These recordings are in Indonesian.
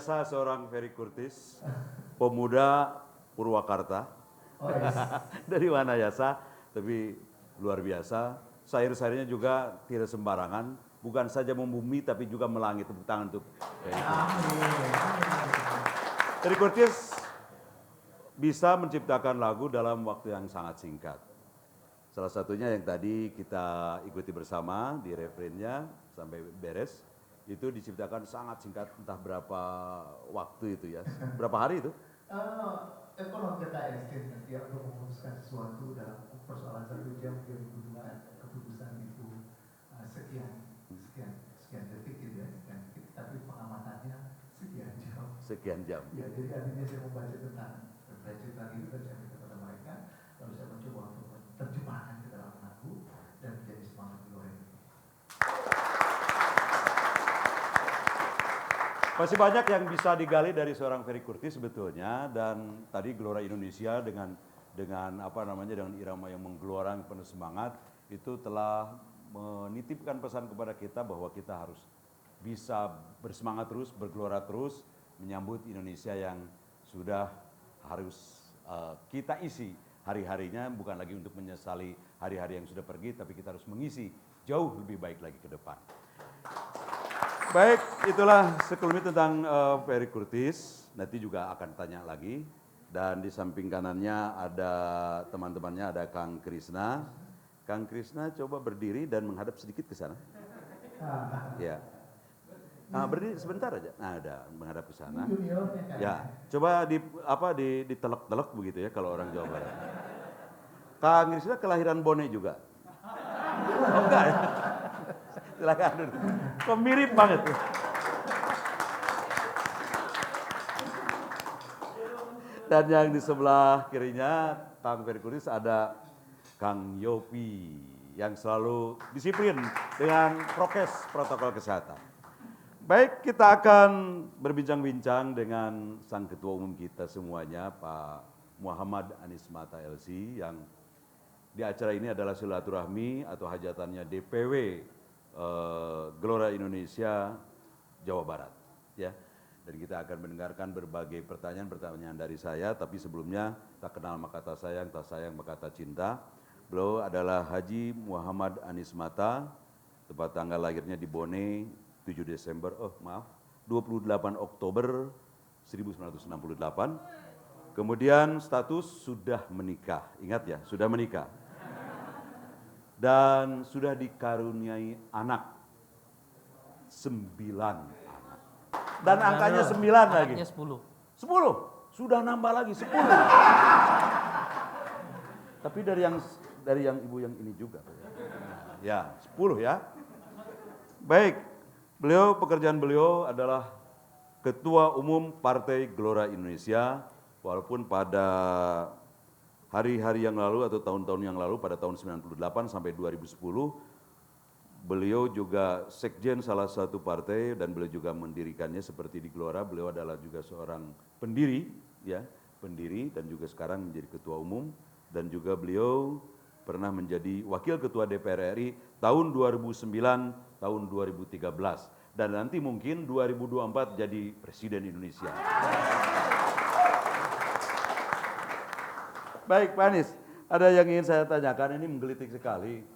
biasa seorang Ferry Kurtis, pemuda Purwakarta. Oh, yes. Dari mana Yasa, tapi luar biasa. Syair-syairnya juga tidak sembarangan, bukan saja membumi tapi juga melangit. Tepuk tangan untuk Ferry Kurtis bisa menciptakan lagu dalam waktu yang sangat singkat. Salah satunya yang tadi kita ikuti bersama di refrennya sampai beres, itu diciptakan sangat singkat, entah berapa waktu itu ya, berapa hari itu? Kalau kita extend dia untuk memutuskan sesuatu dalam persoalan 1 jam, dia menggunakan keputusan itu sekian sekian jam. Ya, jadi artinya saya membaca tentang cerita ini dan saya minta kepada mereka, lalu saya mencoba untuk menerjemahkan ke dalam lagu dan menjadi semangat Gelora ini. Masih banyak yang bisa digali dari seorang Ferry Kurtis sebetulnya, dan tadi Gelora Indonesia dengan apa namanya, dengan irama yang menggelorang penuh semangat itu telah menitipkan pesan kepada kita bahwa kita harus bisa bersemangat terus, bergelora terus menyambut Indonesia yang sudah harus kita isi hari-harinya, bukan lagi untuk menyesali hari-hari yang sudah pergi, tapi kita harus mengisi jauh lebih baik lagi ke depan. Baik, itulah sekelumit tentang Ferry Kurtis. Nanti juga akan tanya lagi. Dan di samping kanannya ada teman-temannya, ada Kang Krisna. Kang Krisna coba berdiri dan menghadap sedikit ke sana. Ya. Nah, berdiri sebentar aja. Nah, ada menghadap ke sana. Ya, coba ditelek-telek begitu ya kalau orang Jawa Barat. Kang Krisna kelahiran Bone juga. Oh enggak ya? Silakan dulu. Kok mirip banget tuh. Dan yang di sebelah kirinya Kang Ferry Kurtis ada Kang Yopi yang selalu disiplin dengan prokes protokol kesehatan. Baik, kita akan berbincang-bincang dengan sang ketua umum kita semuanya, Pak Muhammad Anies Mata LC, yang di acara ini adalah silaturahmi atau hajatannya DPW Gelora Indonesia Jawa Barat, ya. Dan kita akan mendengarkan berbagai pertanyaan dari saya, tapi sebelumnya tak kenal maka tak sayang maka tak cinta. Beliau adalah Haji Muhammad Anies Mata, tempat tanggal lahirnya di Bone 28 Oktober 1968. Kemudian status sudah menikah, ingat ya, sudah menikah. Dan sudah dikaruniai anak 9 anak. Dan angkanya 9 lagi. Anaknya 10. 10, sudah nambah lagi 10. Tapi dari yang ibu yang ini juga. Ya, 10 ya. Baik, pekerjaan beliau adalah Ketua Umum Partai Gelora Indonesia, walaupun pada hari-hari yang lalu atau tahun-tahun yang lalu, pada tahun 98 sampai 2010, beliau juga sekjen salah satu partai dan beliau juga mendirikannya seperti di Gelora. Beliau adalah juga seorang pendiri, ya, pendiri dan juga sekarang menjadi ketua umum, dan juga beliau pernah menjadi wakil ketua DPR RI tahun 2009, tahun 2013, dan nanti mungkin 2024 jadi presiden Indonesia. Baik, Pak Anies, ada yang ingin saya tanyakan, ini menggelitik sekali.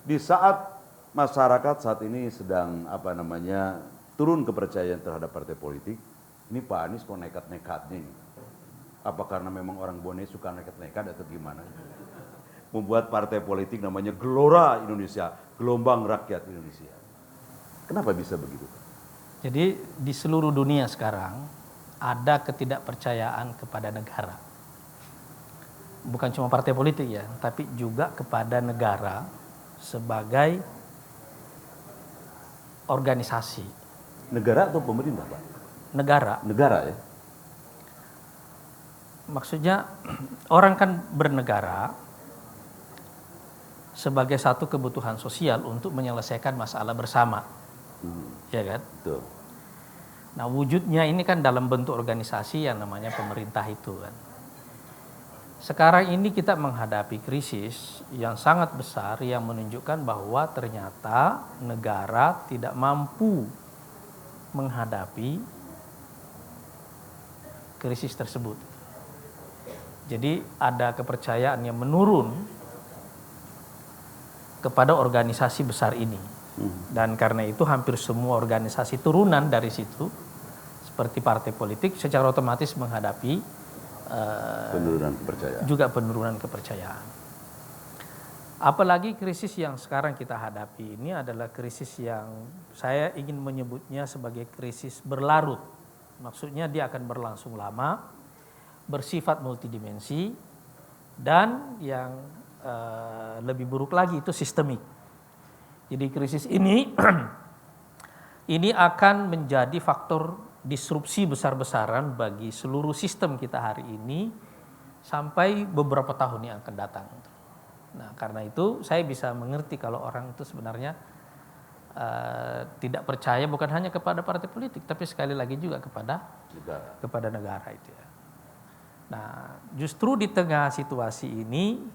Di saat masyarakat saat ini sedang turun kepercayaan terhadap partai politik, ini Pak Anies kok nekat-nekatnya ini. Apa karena memang orang Bone suka nekat-nekat atau gimana? Membuat partai politik namanya Gelora Indonesia, Gelombang Rakyat Indonesia. Kenapa bisa begitu? Jadi di seluruh dunia sekarang ada ketidakpercayaan kepada negara. Bukan cuma partai politik ya, tapi juga kepada negara sebagai organisasi. Negara atau pemerintah, Pak? Negara. Negara ya? Maksudnya orang kan bernegara sebagai satu kebutuhan sosial untuk menyelesaikan masalah bersama. Ya kan? Betul. Nah, wujudnya ini kan dalam bentuk organisasi yang namanya pemerintah itu kan. Sekarang ini kita menghadapi krisis yang sangat besar yang menunjukkan bahwa ternyata negara tidak mampu menghadapi krisis tersebut. Jadi ada kepercayaan yang menurun kepada organisasi besar ini. Dan karena itu hampir semua organisasi turunan dari situ, seperti partai politik, secara otomatis menghadapi penurunan kepercayaan. Juga penurunan kepercayaan. Apalagi krisis yang sekarang kita hadapi ini adalah krisis yang saya ingin menyebutnya sebagai krisis berlarut. Maksudnya dia akan berlangsung lama, bersifat multidimensi, dan yang lebih buruk lagi itu sistemik. Jadi krisis ini ini akan menjadi faktor disrupsi besar-besaran bagi seluruh sistem kita hari ini sampai beberapa tahun yang akan datang. Nah, karena itu saya bisa mengerti kalau orang itu sebenarnya tidak percaya bukan hanya kepada partai politik, tapi sekali lagi juga kepada negara itu ya. Nah, justru di tengah situasi ini,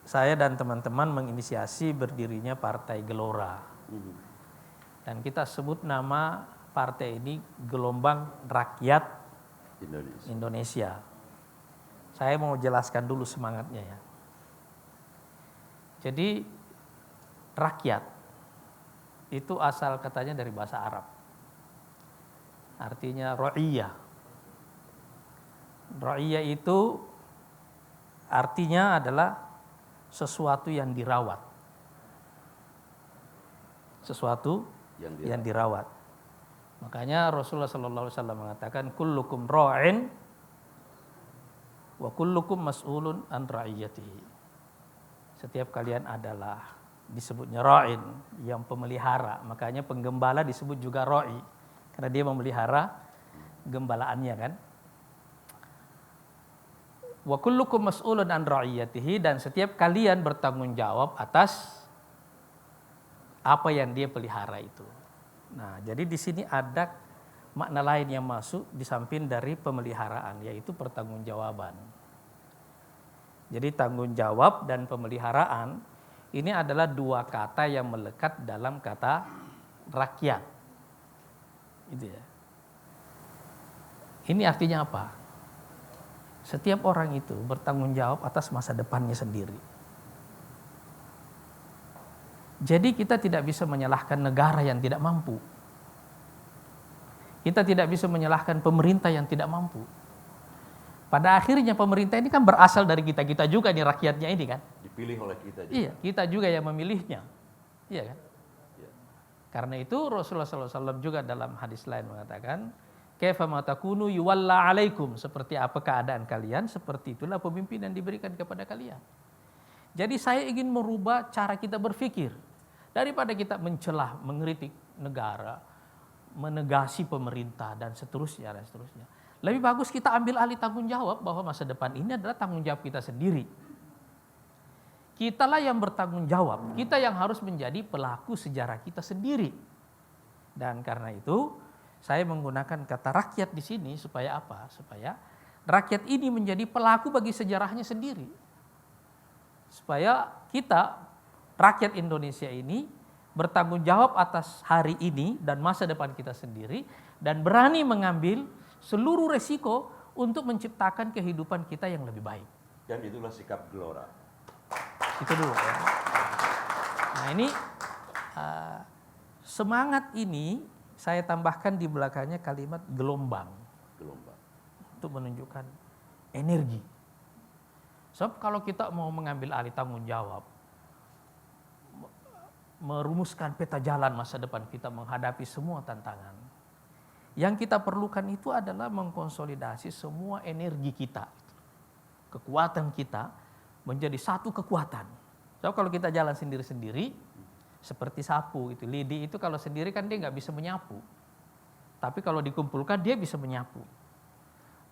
saya dan teman-teman menginisiasi berdirinya Partai Gelora. Dan kita sebut nama partai ini Gelombang Rakyat Indonesia. Saya mau jelaskan dulu semangatnya ya. Jadi rakyat itu asal katanya dari bahasa Arab. Artinya ra'iyah. Ra'iyah itu artinya adalah sesuatu yang dirawat. Sesuatu yang dirawat. Makanya Rasulullah SAW mengatakan kullukum ra'in wa kullukum mas'ulun an ra'iyatihi. Setiap kalian adalah disebutnya ra'in, yang pemelihara. Makanya penggembala disebut juga ra'i karena dia memelihara gembalaannya kan. Wa kullukum mas'ulun an ra'iyatihi, dan setiap kalian bertanggung jawab atas apa yang dia pelihara itu. Nah, jadi di sini ada makna lain yang masuk di samping dari pemeliharaan, yaitu pertanggungjawaban. Jadi tanggung jawab dan pemeliharaan ini adalah dua kata yang melekat dalam kata rakyat. Itu ya. Ini artinya apa? Setiap orang itu bertanggung jawab atas masa depannya sendiri. Jadi kita tidak bisa menyalahkan negara yang tidak mampu. Kita tidak bisa menyalahkan pemerintah yang tidak mampu. Pada akhirnya pemerintah ini kan berasal dari kita-kita juga nih, rakyatnya ini kan. Dipilih oleh kita juga. Iya, kita juga yang memilihnya. Iya kan? Ya. Karena itu Rasulullah SAW juga dalam hadis lain mengatakan, kaifa ma takunu yuwalla alaikum, seperti apa keadaan kalian, seperti itulah pemimpin yang diberikan kepada kalian. Jadi saya ingin merubah cara kita berpikir. Daripada kita mencelah, mengkritik negara, menegasi pemerintah dan seterusnya. Lebih bagus kita ambil alih tanggung jawab bahwa masa depan ini adalah tanggung jawab kita sendiri. Kitalah yang bertanggung jawab, kita yang harus menjadi pelaku sejarah kita sendiri. Dan karena itu saya menggunakan kata rakyat di sini supaya apa? Supaya rakyat ini menjadi pelaku bagi sejarahnya sendiri. Supaya kita rakyat Indonesia ini bertanggung jawab atas hari ini dan masa depan kita sendiri, dan berani mengambil seluruh resiko untuk menciptakan kehidupan kita yang lebih baik. Dan itulah sikap Gelora. Itu dulu ya. Nah ini semangat ini saya tambahkan di belakangnya kalimat gelombang. Untuk menunjukkan energi. Sebab kalau kita mau mengambil alih tanggung jawab, merumuskan peta jalan masa depan kita menghadapi semua tantangan, yang kita perlukan itu adalah mengkonsolidasi semua energi kita, kekuatan kita menjadi satu kekuatan. So, kalau kita jalan sendiri-sendiri seperti sapu itu, lidi itu kalau sendiri kan dia nggak bisa menyapu, tapi kalau dikumpulkan dia bisa menyapu.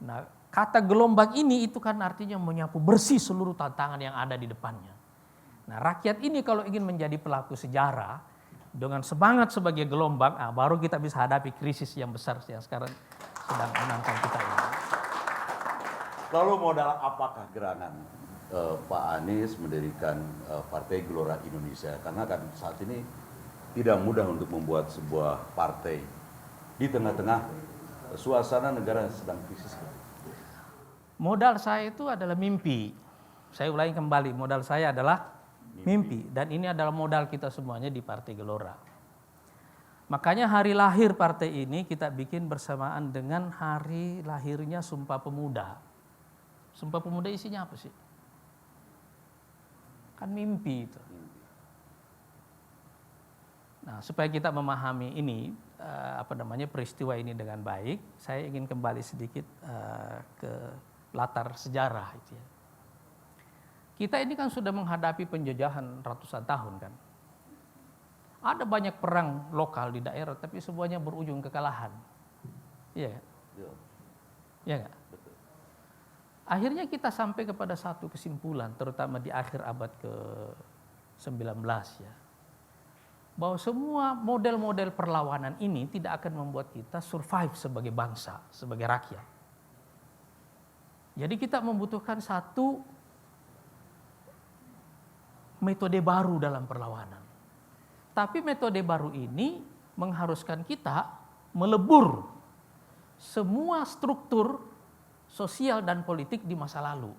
Nah, kata gelombang ini itu kan artinya menyapu bersih seluruh tantangan yang ada di depannya. Nah, rakyat ini kalau ingin menjadi pelaku sejarah dengan semangat sebagai gelombang, baru kita bisa hadapi krisis yang besar yang sekarang sedang menantang kita ini. Lalu modal apakah gerangan Pak Anies mendirikan Partai Gelora Indonesia? Karena kan saat ini tidak mudah untuk membuat sebuah partai di tengah-tengah suasana negara yang sedang krisis. Modal saya itu adalah mimpi. Saya ulangi kembali, modal saya adalah mimpi. Dan ini adalah modal kita semuanya di Partai Gelora. Makanya hari lahir partai ini kita bikin bersamaan dengan hari lahirnya Sumpah Pemuda. Sumpah Pemuda isinya apa sih? Kan mimpi itu. Nah, supaya kita memahami ini, peristiwa ini dengan baik, saya ingin kembali sedikit ke latar sejarah itu ya. Kita ini kan sudah menghadapi penjajahan ratusan tahun kan. Ada banyak perang lokal di daerah, tapi semuanya berujung kekalahan. Iya kan? Iya. Iya nggak? Betul. Akhirnya kita sampai kepada satu kesimpulan, terutama di akhir abad ke-19 ya, bahwa semua model-model perlawanan ini tidak akan membuat kita survive sebagai bangsa, sebagai rakyat. Jadi kita membutuhkan satu metode baru dalam perlawanan. Tapi metode baru ini mengharuskan kita melebur semua struktur sosial dan politik di masa lalu.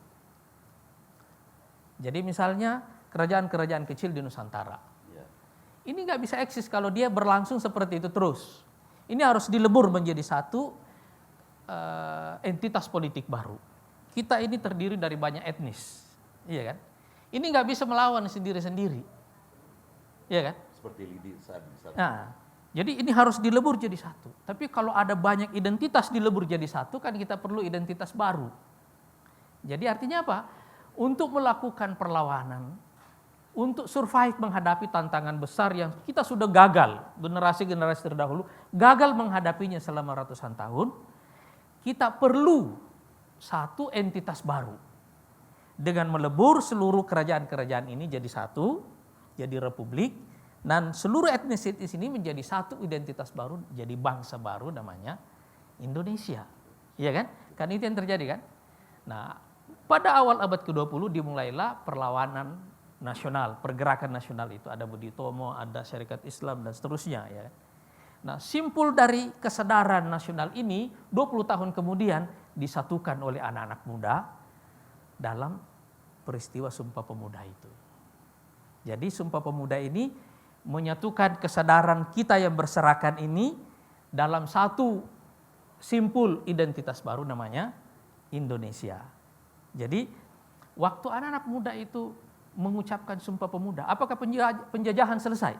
Jadi misalnya kerajaan-kerajaan kecil di Nusantara. Ya. Ini nggak bisa eksis kalau dia berlangsung seperti itu terus. Ini harus dilebur menjadi satu entitas politik baru. Kita ini terdiri dari banyak etnis, iya kan? Ini nggak bisa melawan sendiri-sendiri, iya kan? Seperti lidi saat Nah, jadi ini harus dilebur jadi satu. Tapi kalau ada banyak identitas dilebur jadi satu, kan kita perlu identitas baru. Jadi artinya apa? Untuk melakukan perlawanan, untuk survive menghadapi tantangan besar yang kita sudah gagal, generasi-generasi terdahulu gagal menghadapinya selama ratusan tahun, kita perlu satu entitas baru. Dengan melebur seluruh kerajaan-kerajaan ini jadi satu, jadi republik, dan seluruh etnisitas ini menjadi satu identitas baru, jadi bangsa baru namanya Indonesia. Iya kan? Kan itu yang terjadi kan? Nah, pada awal abad ke-20 dimulailah perlawanan nasional, pergerakan nasional itu. Ada Budi Utomo, ada Syarikat Islam, dan seterusnya. Ya. Nah, simpul dari kesadaran nasional ini 20 tahun kemudian disatukan oleh anak-anak muda dalam peristiwa Sumpah Pemuda itu. Jadi Sumpah Pemuda ini menyatukan kesadaran kita yang berserakan ini dalam satu simpul identitas baru namanya Indonesia. Jadi waktu anak-anak muda itu mengucapkan Sumpah Pemuda, apakah penjajahan selesai?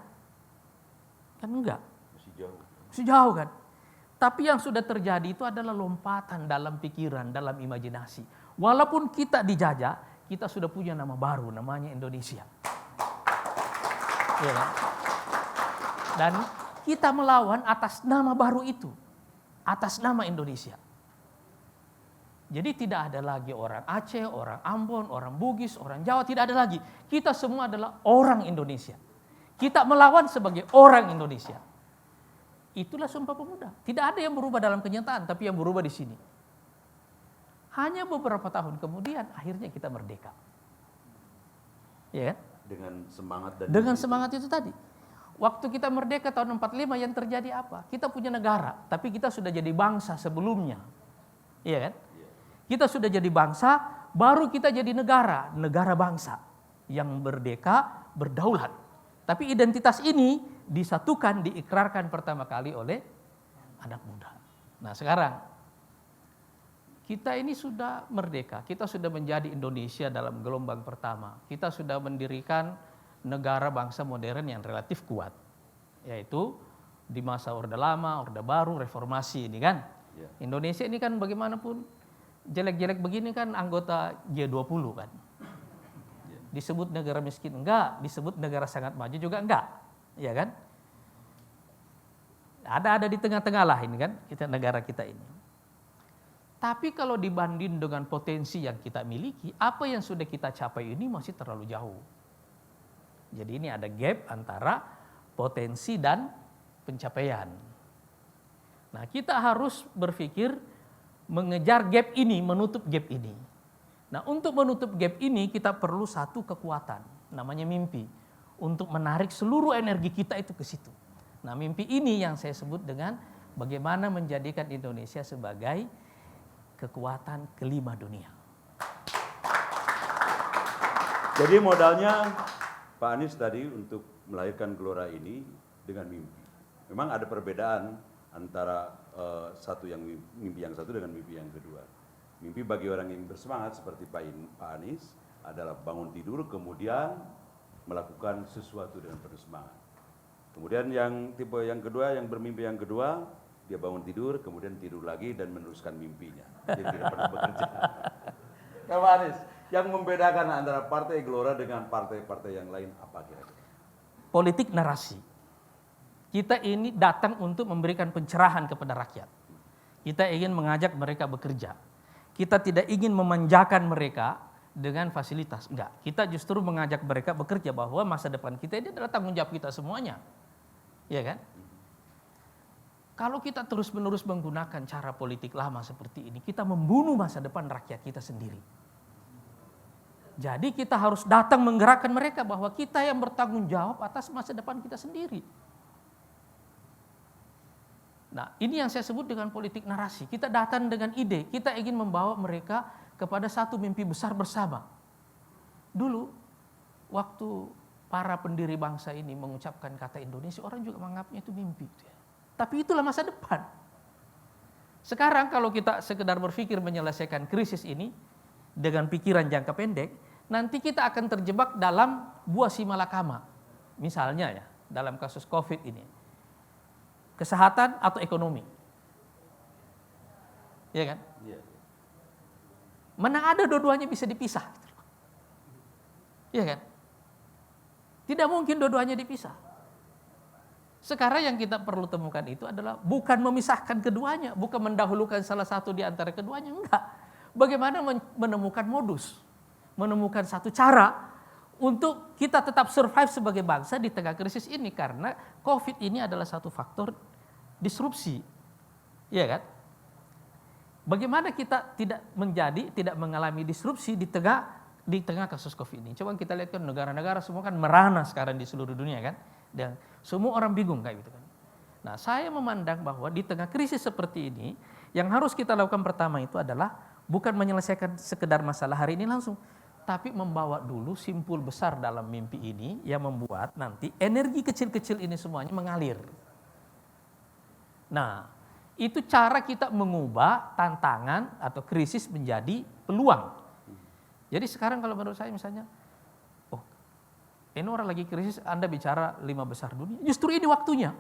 Kan enggak. Masih jauh kan. Tapi yang sudah terjadi itu adalah lompatan dalam pikiran, dalam imajinasi. Walaupun kita dijajah, kita sudah punya nama baru, namanya Indonesia. Ya kan? Dan kita melawan atas nama baru itu, atas nama Indonesia. Jadi tidak ada lagi orang Aceh, orang Ambon, orang Bugis, orang Jawa, tidak ada lagi. Kita semua adalah orang Indonesia. Kita melawan sebagai orang Indonesia. Itulah Sumpah Pemuda. Tidak ada yang berubah dalam kenyataan, tapi yang berubah di sini. Hanya beberapa tahun kemudian akhirnya kita merdeka. Ya kan? Dengan semangat itu tadi. Waktu kita merdeka tahun 45 yang terjadi apa? Kita punya negara, tapi kita sudah jadi bangsa sebelumnya. Iya kan? Kita sudah jadi bangsa, baru kita jadi negara bangsa yang merdeka, berdaulat. Tapi identitas ini disatukan, diikrarkan pertama kali oleh anak muda. Nah sekarang, kita ini sudah merdeka, kita sudah menjadi Indonesia dalam gelombang pertama. Kita sudah mendirikan negara bangsa modern yang relatif kuat. Yaitu di masa Orde Lama, Orde Baru, Reformasi ini kan. Indonesia ini kan bagaimanapun, jelek-jelek begini kan anggota G20 kan. Disebut negara miskin enggak, disebut negara sangat maju juga enggak. Ya kan? Ada di tengah-tengah lah ini kan, negara kita ini. Tapi kalau dibanding dengan potensi yang kita miliki, apa yang sudah kita capai ini masih terlalu jauh. Jadi ini ada gap antara potensi dan pencapaian. Nah, kita harus berpikir mengejar gap ini, menutup gap ini. Nah, untuk menutup gap ini kita perlu satu kekuatan, namanya mimpi, untuk menarik seluruh energi kita itu ke situ. Nah, mimpi ini yang saya sebut dengan bagaimana menjadikan Indonesia sebagai kekuatan kelima dunia. Jadi modalnya Pak Anies tadi untuk melahirkan Gelora ini dengan mimpi. Memang ada perbedaan antara mimpi yang satu dengan mimpi yang kedua. Mimpi bagi orang yang bersemangat seperti Pak Anies adalah bangun tidur kemudian melakukan sesuatu dengan penuh semangat. Kemudian yang tipe yang kedua, yang bermimpi yang kedua, dia bangun tidur kemudian tidur lagi dan meneruskan mimpinya. Dia tidak pernah bekerja. Pak Anies, yang membedakan antara Partai Gelora dengan partai-partai yang lain apa kira-kira? Politik narasi. Kita ini datang untuk memberikan pencerahan kepada rakyat. Kita ingin mengajak mereka bekerja. Kita tidak ingin memanjakan mereka dengan fasilitas. Enggak, kita justru mengajak mereka bekerja bahwa masa depan kita ini adalah tanggung jawab kita semuanya. Iya kan? Kalau kita terus-menerus menggunakan cara politik lama seperti ini, kita membunuh masa depan rakyat kita sendiri. Jadi kita harus datang menggerakkan mereka bahwa kita yang bertanggung jawab atas masa depan kita sendiri. Nah, ini yang saya sebut dengan politik narasi. Kita datang dengan ide, kita ingin membawa mereka kepada satu mimpi besar bersama. Dulu, waktu para pendiri bangsa ini mengucapkan kata Indonesia, orang juga menganggapnya itu mimpi. Tapi itulah masa depan. Sekarang kalau kita sekedar berpikir menyelesaikan krisis ini dengan pikiran jangka pendek, nanti kita akan terjebak dalam buah si malakama. Misalnya ya, dalam kasus COVID ini. Kesehatan atau ekonomi. Iya kan? Iya. Mana ada dua-duanya bisa dipisah. Iya kan? Tidak mungkin dua-duanya dipisah. Sekarang yang kita perlu temukan itu adalah bukan memisahkan keduanya, bukan mendahulukan salah satu di antara keduanya, enggak. Bagaimana menemukan modus, menemukan satu cara untuk kita tetap survive sebagai bangsa di tengah krisis ini, karena COVID ini adalah satu faktor disrupsi, ya kan? Bagaimana kita tidak mengalami disrupsi di tengah kasus COVID ini? Coba kita lihat kan negara-negara semua kan merana sekarang di seluruh dunia kan, dan semua orang bingung kayak gitu kan. Nah, saya memandang bahwa di tengah krisis seperti ini, yang harus kita lakukan pertama itu adalah bukan menyelesaikan sekedar masalah hari ini langsung, tapi membawa dulu simpul besar dalam mimpi ini yang membuat nanti energi kecil-kecil ini semuanya mengalir. Nah, itu cara kita mengubah tantangan atau krisis menjadi peluang. Jadi sekarang kalau menurut saya misalnya, oh ini orang lagi krisis, Anda bicara 5 besar dunia, justru ini waktunya.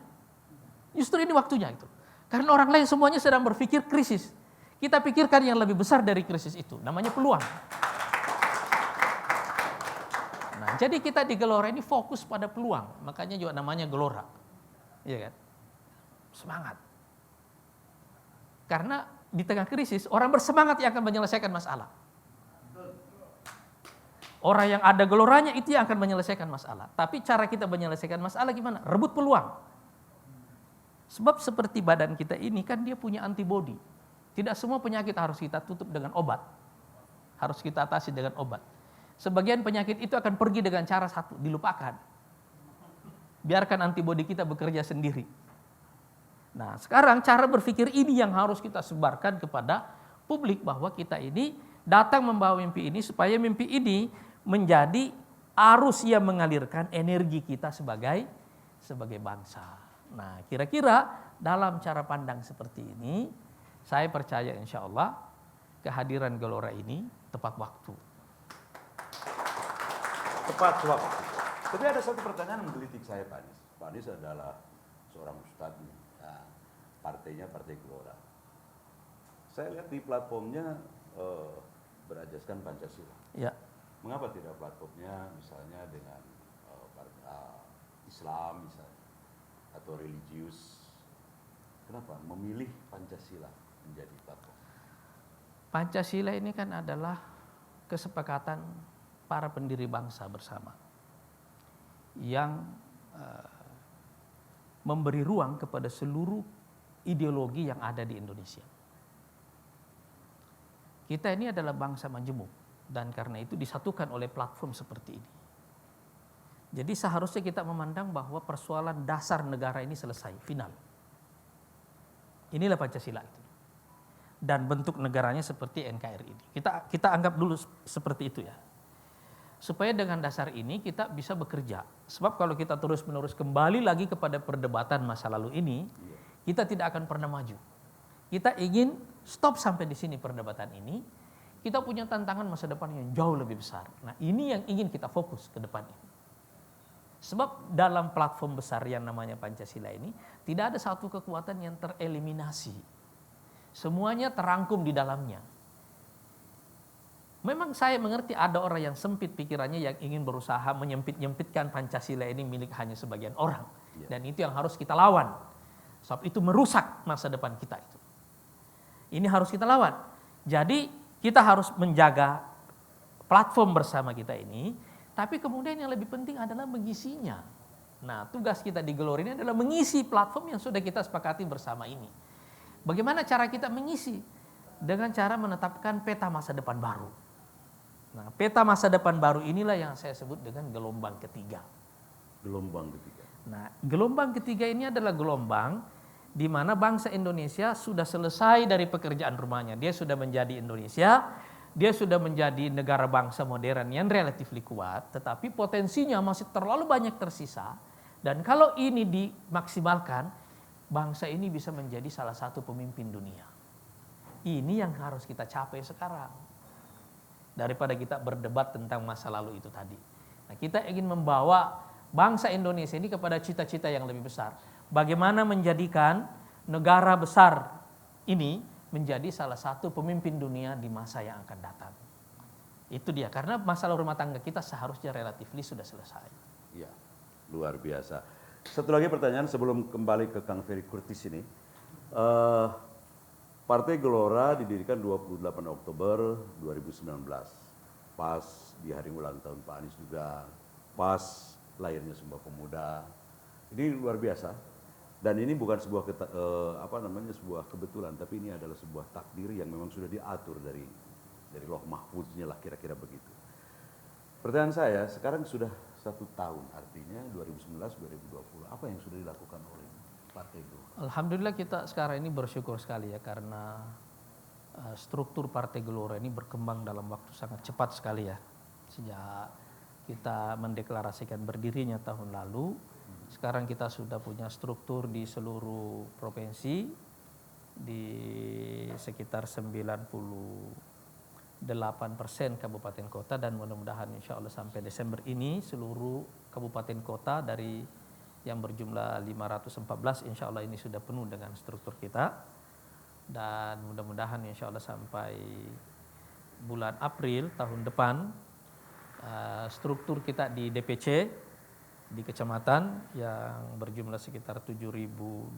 Justru ini waktunya itu. Karena orang lain semuanya sedang berpikir krisis. Kita pikirkan yang lebih besar dari krisis itu, namanya peluang. Nah, jadi kita di Gelora ini fokus pada peluang, makanya juga namanya Gelora. Iya kan? Semangat. Karena di tengah krisis, orang bersemangat yang akan menyelesaikan masalah. Orang yang ada geloranya itu yang akan menyelesaikan masalah. Tapi cara kita menyelesaikan masalah gimana? Rebut peluang. Sebab seperti badan kita ini kan dia punya antibodi. Tidak semua penyakit harus kita tutup dengan obat. Harus kita atasi dengan obat. Sebagian penyakit itu akan pergi dengan cara satu, dilupakan. Biarkan antibodi kita bekerja sendiri. Nah, sekarang cara berpikir ini yang harus kita sebarkan kepada publik, bahwa kita ini datang membawa mimpi ini supaya mimpi ini menjadi arus yang mengalirkan energi kita sebagai bangsa. Nah, kira-kira dalam cara pandang seperti ini, saya percaya insya Allah kehadiran Gelora ini tepat waktu. Tepat waktu. Tapi ada satu pertanyaan yang menggelitik saya, Pak Anies. Pak Anies adalah seorang ustadz, ya, partainya Partai Gelora. Saya lihat di platformnya berajaskan Pancasila. Ya. Mengapa tidak platformnya misalnya dengan Islam misalnya atau religius? Kenapa memilih Pancasila menjadi platform? Pancasila ini kan adalah kesepakatan para pendiri bangsa bersama yang memberi ruang kepada seluruh ideologi yang ada di Indonesia. Kita ini adalah bangsa majemuk dan karena itu disatukan oleh platform seperti ini. Jadi seharusnya kita memandang bahwa persoalan dasar negara ini selesai, final. Inilah Pancasila itu. Dan bentuk negaranya seperti NKRI ini. Kita anggap dulu seperti itu ya. Supaya dengan dasar ini kita bisa bekerja. Sebab kalau kita terus-menerus kembali lagi kepada perdebatan masa lalu ini, kita tidak akan pernah maju. Kita ingin stop sampai di sini perdebatan ini. Kita punya tantangan masa depan yang jauh lebih besar. Nah, ini yang ingin kita fokus ke depan ini. Sebab dalam platform besar yang namanya Pancasila ini, tidak ada satu kekuatan yang tereliminasi. Semuanya terangkum di dalamnya. Memang saya mengerti ada orang yang sempit pikirannya yang ingin berusaha menyempit-nyempitkan Pancasila ini milik hanya sebagian orang. Dan itu yang harus kita lawan. Sebab itu merusak masa depan kita itu. Ini harus kita lawan. Jadi kita harus menjaga platform bersama kita ini, tapi kemudian yang lebih penting adalah mengisinya. Nah, tugas kita di Gelora ini adalah mengisi platform yang sudah kita sepakati bersama ini. Bagaimana cara kita mengisi? Dengan cara menetapkan peta masa depan baru. Nah, peta masa depan baru inilah yang saya sebut dengan gelombang ketiga. Gelombang ketiga. Nah, gelombang ketiga ini adalah gelombang di mana bangsa Indonesia sudah selesai dari pekerjaan rumahnya. Dia sudah menjadi Indonesia, dia sudah menjadi negara bangsa modern yang relatif kuat, tetapi potensinya masih terlalu banyak tersisa. Dan kalau ini dimaksimalkan, bangsa ini bisa menjadi salah satu pemimpin dunia. Ini yang harus kita capai sekarang. Daripada kita berdebat tentang masa lalu itu tadi. Nah, kita ingin membawa bangsa Indonesia ini kepada cita-cita yang lebih besar. Bagaimana menjadikan negara besar ini menjadi salah satu pemimpin dunia di masa yang akan datang. Itu dia, karena masalah rumah tangga kita seharusnya relatif sudah selesai. Ya, luar biasa. Satu lagi pertanyaan sebelum kembali ke Kang Ferry Kurtis ini. Partai Gelora didirikan 28 Oktober 2019. Pas di hari ulang tahun Pak Anies juga, pas lahirnya sebuah pemuda. Ini luar biasa. Dan ini bukan sebuah sebuah kebetulan, tapi ini adalah sebuah takdir yang memang sudah diatur dari Loh Mahfuznya lah, kira-kira begitu. Pertanyaan saya, sekarang sudah 1 tahun, artinya 2019-2020, apa yang sudah dilakukan oleh partai itu? Alhamdulillah kita sekarang ini bersyukur sekali ya, karena struktur Partai Gelora ini berkembang dalam waktu sangat cepat sekali ya. Sejak kita mendeklarasikan berdirinya tahun lalu, sekarang kita sudah punya struktur di seluruh provinsi, di sekitar 98% kabupaten kota, dan mudah-mudahan insya Allah sampai Desember ini seluruh kabupaten kota dari yang berjumlah 514 insya Allah ini sudah penuh dengan struktur kita. Dan mudah-mudahan insya Allah sampai bulan April tahun depan struktur kita di DPC di kecamatan yang berjumlah sekitar 7.230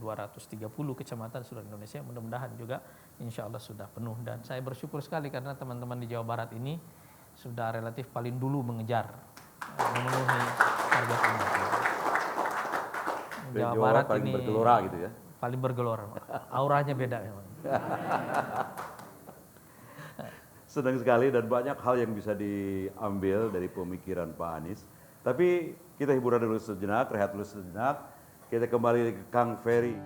kecamatan seluruh Indonesia, mudah-mudahan juga insya Allah sudah penuh. Dan saya bersyukur sekali karena teman-teman di Jawa Barat ini sudah relatif paling dulu mengejar memenuhi target ini. Jawa Barat paling ini bergelora gitu ya. Paling bergelora, auranya beda memang. Senang sekali dan banyak hal yang bisa diambil dari pemikiran Pak Anies. Tapi kita hiburan dulu sejenak, rehat dulu sejenak. Kita kembali ke Kang Ferry.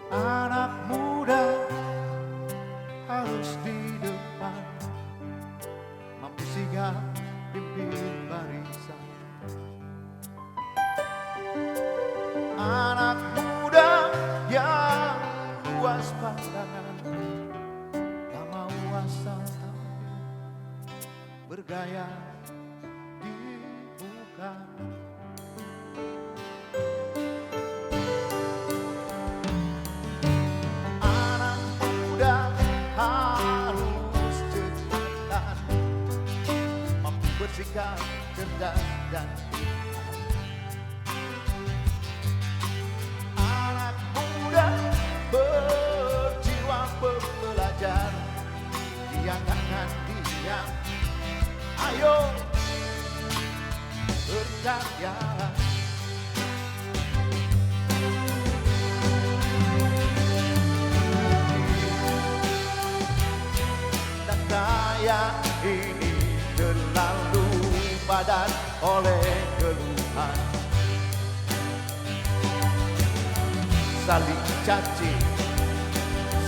Anak muda harus di depan, mampu sigap pimpin barisan. Anak muda yang luas pandangan, tak mau asal bergaya di muka. Anak muda harus cepat, mampu bersikap cerdas dan berjiwa pembelajar, jangan diam, ayo berkarya. Dan saya ini terlalu padat oleh keluhan, saling caci,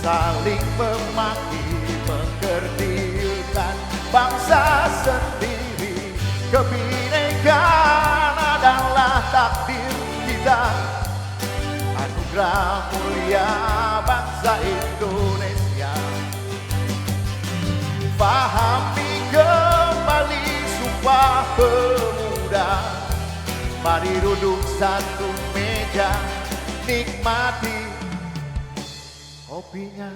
saling memaki, mengkerdilkan bangsa sendiri. Kebinekaan adalah takdir kita, anugerah mulia bangsa Indonesia. Pahami kembali sumpah pemuda, mari duduk satu meja, nikmati kopinya.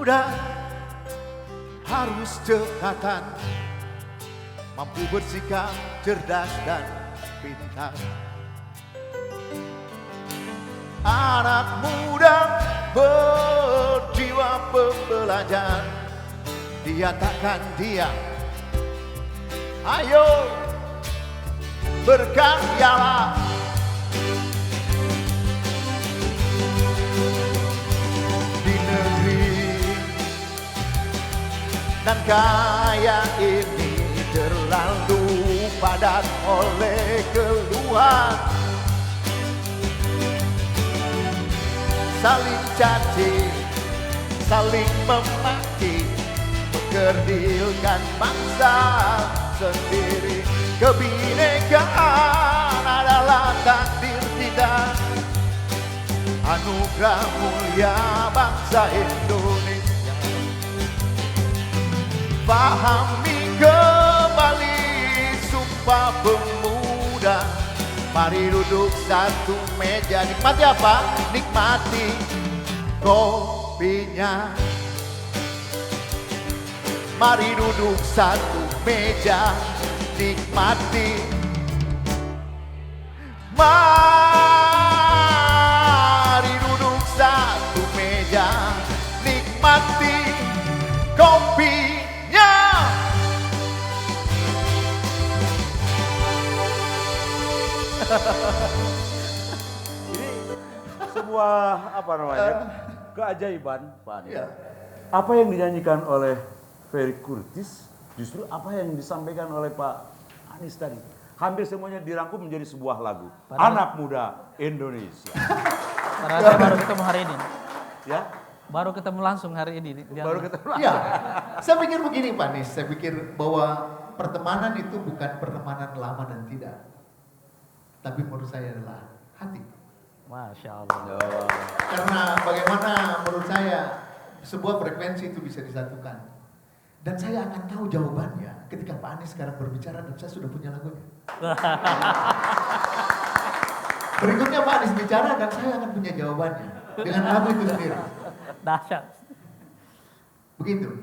muda harus cekatan, mampu bersikap cerdas dan pintar. Anak muda berjiwa pembelajar, dia takkan diam. Ayo berkaryalah. Di negeri dan kaya ini terlalu padat oleh keluhan, saling caci, saling memaki, mengkerdilkan bangsa sendiri. Kebinekaan adalah takdir kita, anugerah mulia bangsa Indonesia. Pahami kembali sumpah pemuda, mari duduk satu meja. Nikmati apa? Nikmati kopinya. Mari duduk satu meja, nikmati. Mari duduk satu meja, nikmati kopinya. Ini sebuah apa namanya keajaiban, Pak Anies. Iya. Apa yang dinyanyikan oleh Ferry Kurtis justru apa yang disampaikan oleh Pak Anies tadi. Hampir semuanya dirangkum menjadi sebuah lagu. Anak Muda Indonesia. Karena saya baru ketemu hari ini. Ya, Baru ketemu langsung hari ini. baru ketemu. Ya, saya pikir begini Pak Anies, saya pikir bahwa pertemanan itu bukan pertemanan lama dan tidak, tapi menurut saya adalah hati. Masya Allah. Karena bagaimana menurut saya sebuah frekuensi itu bisa disatukan. Dan saya akan tahu jawabannya ketika Pak Anies sekarang berbicara dan saya sudah punya lagunya. Berikutnya Pak Anies bicara dan saya akan punya jawabannya dengan lagu itu sendiri. Dahsyat. Begitu.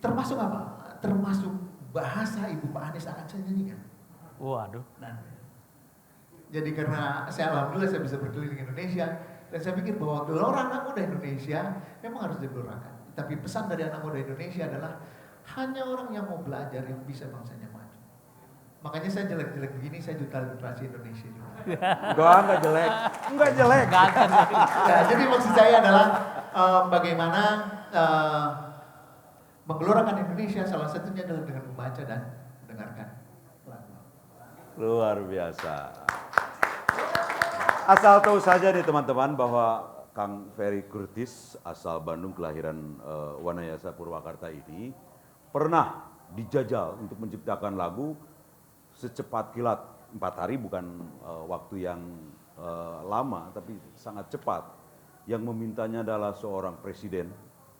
Termasuk apa? Termasuk bahasa ibu Pak Anies akan saya nyanyikan. Waduh. Nanti. Jadi karena saya alhamdulillah saya bisa berkeliling Indonesia dan saya pikir bahwa gelora anak muda Indonesia memang harus digelorakan. Tapi pesan dari anak muda Indonesia adalah hanya orang yang mau belajar yang bisa bangsanya maju. Makanya saya jelek-jelek begini, saya duta literasi Indonesia juga. Enggak jelek. Enggak jelek. Ganteng. Nah, jadi maksud saya adalah bagaimana menggelorakan Indonesia salah satunya adalah dengan membaca dan mendengarkan lagu. Luar biasa. Asal tahu saja nih teman-teman bahwa Kang Ferry Kurtis asal Bandung kelahiran Wanayasa Purwakarta ini pernah dijajal untuk menciptakan lagu secepat kilat 4 hari, bukan waktu yang lama tapi sangat cepat. Yang memintanya adalah seorang presiden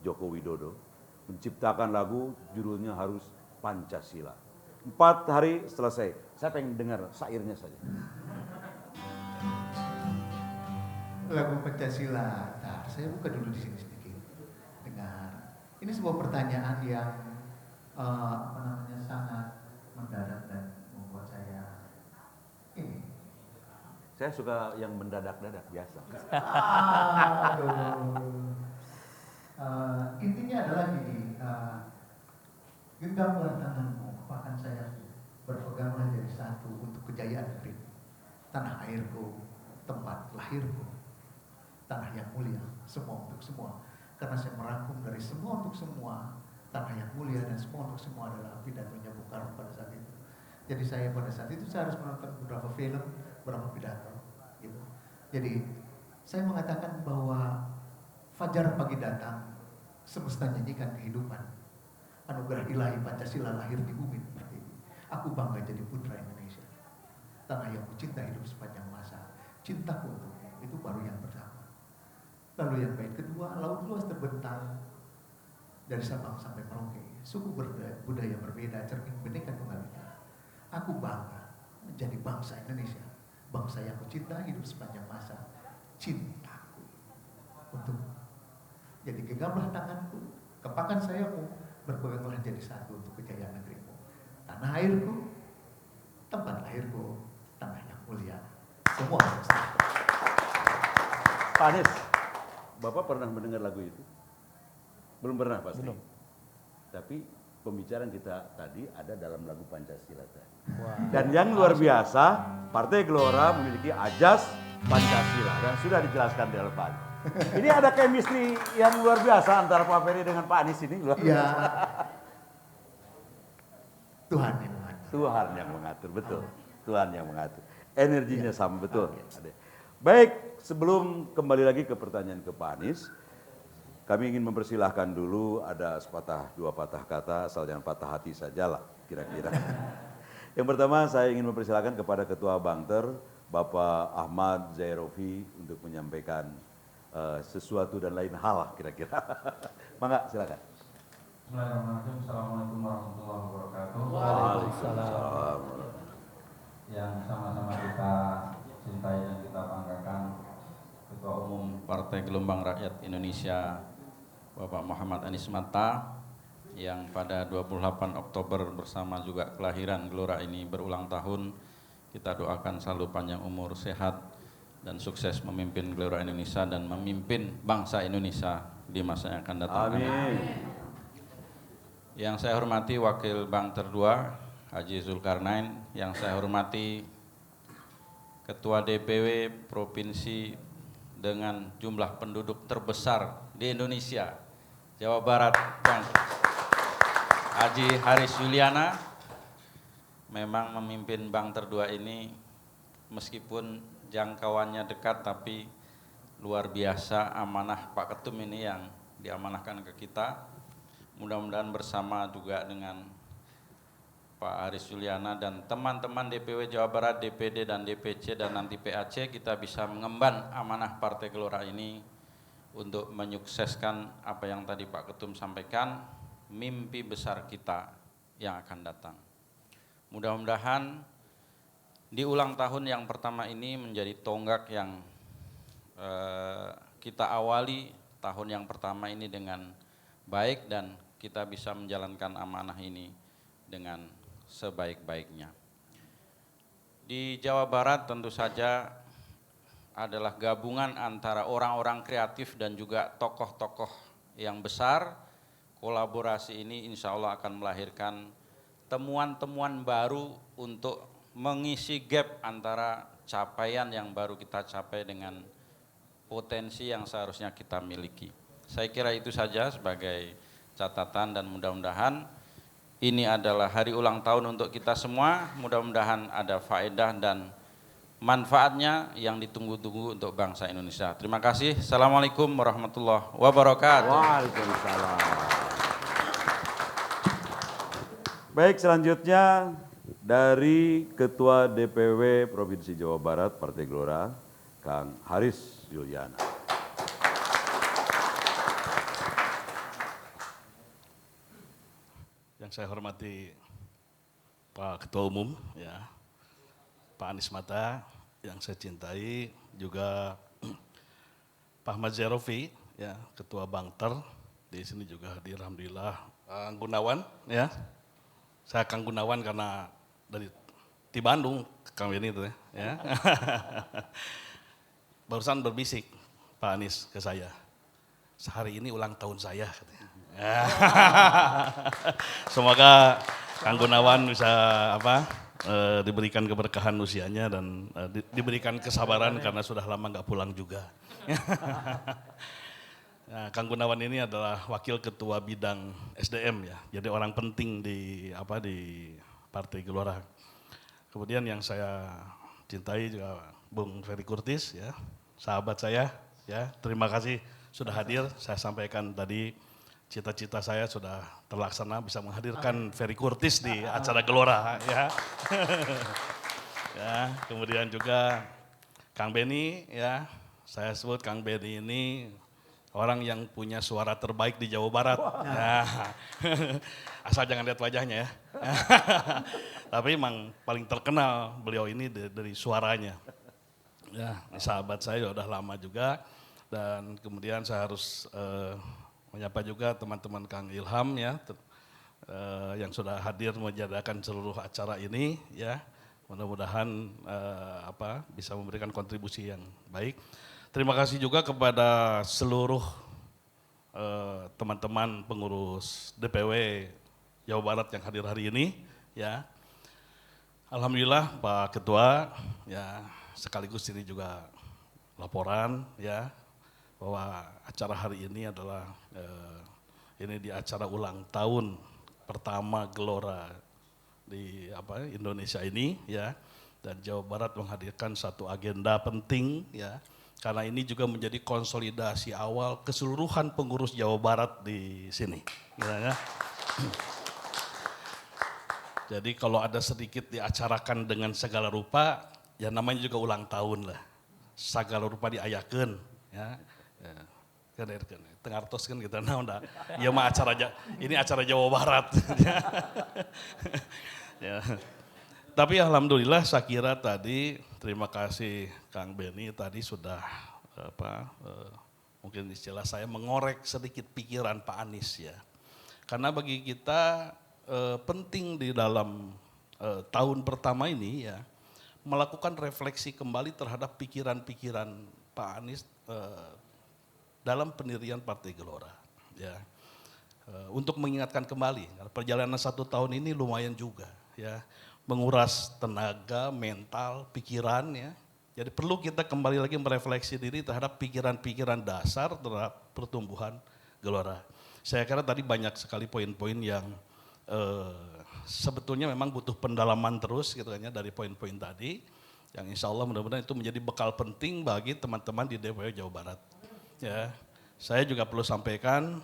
Joko Widodo menciptakan lagu judulnya harus Pancasila. 4 hari selesai. Saya pengen dengar syairnya saja. Lagu Pancasila. Nah, saya buka dulu di sini sedikit. Dengar. Ini sebuah pertanyaan yang sangat mendadak dan membuat saya ini. Saya suka yang mendadak-dadak biasa. Intinya adalah gini. Genggamlah tanganmu, bahkan saya berpeganglah jadi satu untuk kejayaan negeri. Tanah airku, tempat lahirku, tanah yang mulia, semua untuk semua. Karena saya merangkum dari semua untuk semua, tanah yang mulia dan semua untuk semua adalah pidatonya Bung Karno pada saat itu. Jadi saya pada saat itu saya harus menonton beberapa film, beberapa pidato. Gitu. Jadi saya mengatakan bahwa fajar pagi datang, semesta nyanyikan kehidupan. Anugerah ilahi Pancasila lahir di bumi seperti ini. Aku bangga jadi putra Indonesia. Tanah yang kucinta hidup sepanjang masa. Cintaku untukmu, itu baru yang pertama. Lalu yang bait kedua, laut luas terbentang dari Sabang sampai Merauke. Suku budaya berbeda, cermin bineka tunggal ika. Aku bangga menjadi bangsa Indonesia. Bangsa yang kucinta hidup sepanjang masa. Cintaku untuk. Jadi genggamlah tanganku, Bahkan saya mau berpegang jadi satu untuk kejayaan negerimu. Tanah airku, tempat lahirku, tanah yang mulia. Semua bersatu. Pak Anies, Bapak pernah mendengar lagu itu? Belum pernah pasti. Belum. Tapi pembicaraan kita tadi ada dalam lagu Pancasila tadi. Wah. Dan yang luar biasa, Partai Gelora memiliki ajas Pancasila dan sudah dijelaskan di depan. Ini ada chemistry yang luar biasa antara Pak Ferry dengan Pak Anies ini. Luar Ya, biasa. Tuhan yang mengatur. Tuhan yang mengatur, betul. Tuhan yang mengatur. Energinya sama, betul. Baik, sebelum kembali lagi ke pertanyaan ke Pak Anies, kami ingin mempersilahkan dulu ada dua patah kata, asal jangan patah hati sajalah kira-kira. Yang pertama saya ingin mempersilahkan kepada Ketua Bangter, Bapak Ahmad Zairofi untuk menyampaikan sesuatu dan lain hal kira-kira. Mangga, silakan. Bismillahirrahmanirrahim. Assalamualaikum warahmatullahi wabarakatuh. Waalaikumsalam. Yang sama-sama kita cintai dan kita banggakan, Ketua Umum Partai Gelombang Rakyat Indonesia Bapak Muhammad Anies Mata, yang pada 28 Oktober bersama juga kelahiran Gelora ini berulang tahun. Kita doakan selalu panjang umur, sehat, dan sukses memimpin Gelora Indonesia dan memimpin bangsa Indonesia di masa yang akan datang. Amin. Yang saya hormati Wakil Bangter II, Haji Zulkarnain, yang saya hormati Ketua DPW Provinsi dengan jumlah penduduk terbesar di Indonesia, Jawa Barat, Bang Haji Haris Juliana, memang memimpin Bangter II ini meskipun jangkauannya dekat tapi luar biasa amanah Pak Ketum ini yang diamanahkan ke kita. Mudah-mudahan bersama juga dengan Pak Haris Juliana dan teman-teman DPW Jawa Barat, DPD dan DPC dan nanti PAC, kita bisa mengemban amanah Partai Gelora ini untuk menyukseskan apa yang tadi Pak Ketum sampaikan, mimpi besar kita yang akan datang. Mudah-mudahan di ulang tahun yang pertama ini menjadi tonggak yang kita awali tahun yang pertama ini dengan baik dan kita bisa menjalankan amanah ini dengan sebaik-baiknya. Di Jawa Barat tentu saja adalah gabungan antara orang-orang kreatif dan juga tokoh-tokoh yang besar. Kolaborasi ini insya Allah akan melahirkan temuan-temuan baru untuk mengisi gap antara capaian yang baru kita capai dengan potensi yang seharusnya kita miliki. Saya kira itu saja sebagai catatan dan mudah-mudahan ini adalah hari ulang tahun untuk kita semua. Mudah-mudahan ada faedah dan manfaatnya yang ditunggu-tunggu untuk bangsa Indonesia. Terima kasih. Assalamualaikum warahmatullahi wabarakatuh. Waalaikumsalam. Baik, selanjutnya dari Ketua DPW Provinsi Jawa Barat Partai Gelora, Kang Haris Juliana. Yang saya hormati Pak Ketua Umum, ya, Pak Anies Mata, yang saya cintai juga Pak Ahmad Zairofi, ya, Ketua Bangter, di sini juga hadir, alhamdulillah. Kang Gunawan, ya, saya Kang Gunawan karena di Bandung, Kang Beni itu ya. Barusan berbisik Pak Anies ke saya, sehari ini ulang tahun saya, katanya. Semoga Kang Gunawan bisa diberikan keberkahan usianya dan diberikan kesabaran karena sudah lama nggak pulang juga. Nah, Kang Gunawan ini adalah wakil ketua bidang SDM, ya, jadi orang penting di Partai Gelora. Kemudian yang saya cintai juga Bung Ferry Kurtis, ya, sahabat saya, ya, terima kasih sudah hadir. Saya sampaikan tadi cita-cita saya sudah terlaksana bisa menghadirkan Ferry Kurtis di acara Gelora, ya. Ya, kemudian juga Kang Beni, ya, saya sebut Kang Beni ini orang yang punya suara terbaik di Jawa Barat. Ya. Asal jangan lihat wajahnya, ya. Tapi emang paling terkenal beliau ini dari suaranya. Ya, sahabat saya sudah lama juga dan kemudian saya harus menyapa juga teman-teman Kang Ilham ya, yang sudah hadir menjadikan seluruh acara ini ya. Mudah-mudahan bisa memberikan kontribusi yang baik. Terima kasih juga kepada seluruh teman-teman pengurus DPW Jawa Barat yang hadir hari ini ya. Alhamdulillah Pak Ketua ya, sekaligus ini juga laporan ya bahwa acara hari ini adalah ini di acara ulang tahun pertama Gelora di Indonesia ini ya, dan Jawa Barat menghadirkan satu agenda penting ya, karena ini juga menjadi konsolidasi awal keseluruhan pengurus Jawa Barat di sini ya. Jadi kalau ada sedikit diacarakan dengan segala rupa, ya namanya juga ulang tahun lah. Segala rupa diayakeun ya. Tengartos kan kita nah, ya mah ini acara Jawa Barat. Ya. Tapi alhamdulillah saya kira tadi, terima kasih Kang Beni tadi sudah mungkin istilah saya mengorek sedikit pikiran Pak Anies ya. Karena bagi kita penting di dalam tahun pertama ini ya, melakukan refleksi kembali terhadap pikiran-pikiran Pak Anies dalam pendirian Partai Gelora ya, untuk mengingatkan kembali perjalanan 1 tahun ini lumayan juga ya, menguras tenaga, mental, pikiran ya. Jadi perlu kita kembali lagi merefleksi diri terhadap pikiran-pikiran dasar terhadap pertumbuhan Gelora. Saya kira tadi banyak sekali poin-poin yang sebetulnya memang butuh pendalaman terus gitu kan ya, dari poin-poin tadi, yang insya Allah mudah-mudahan itu menjadi bekal penting bagi teman-teman di DPW Jawa Barat. Ya, saya juga perlu sampaikan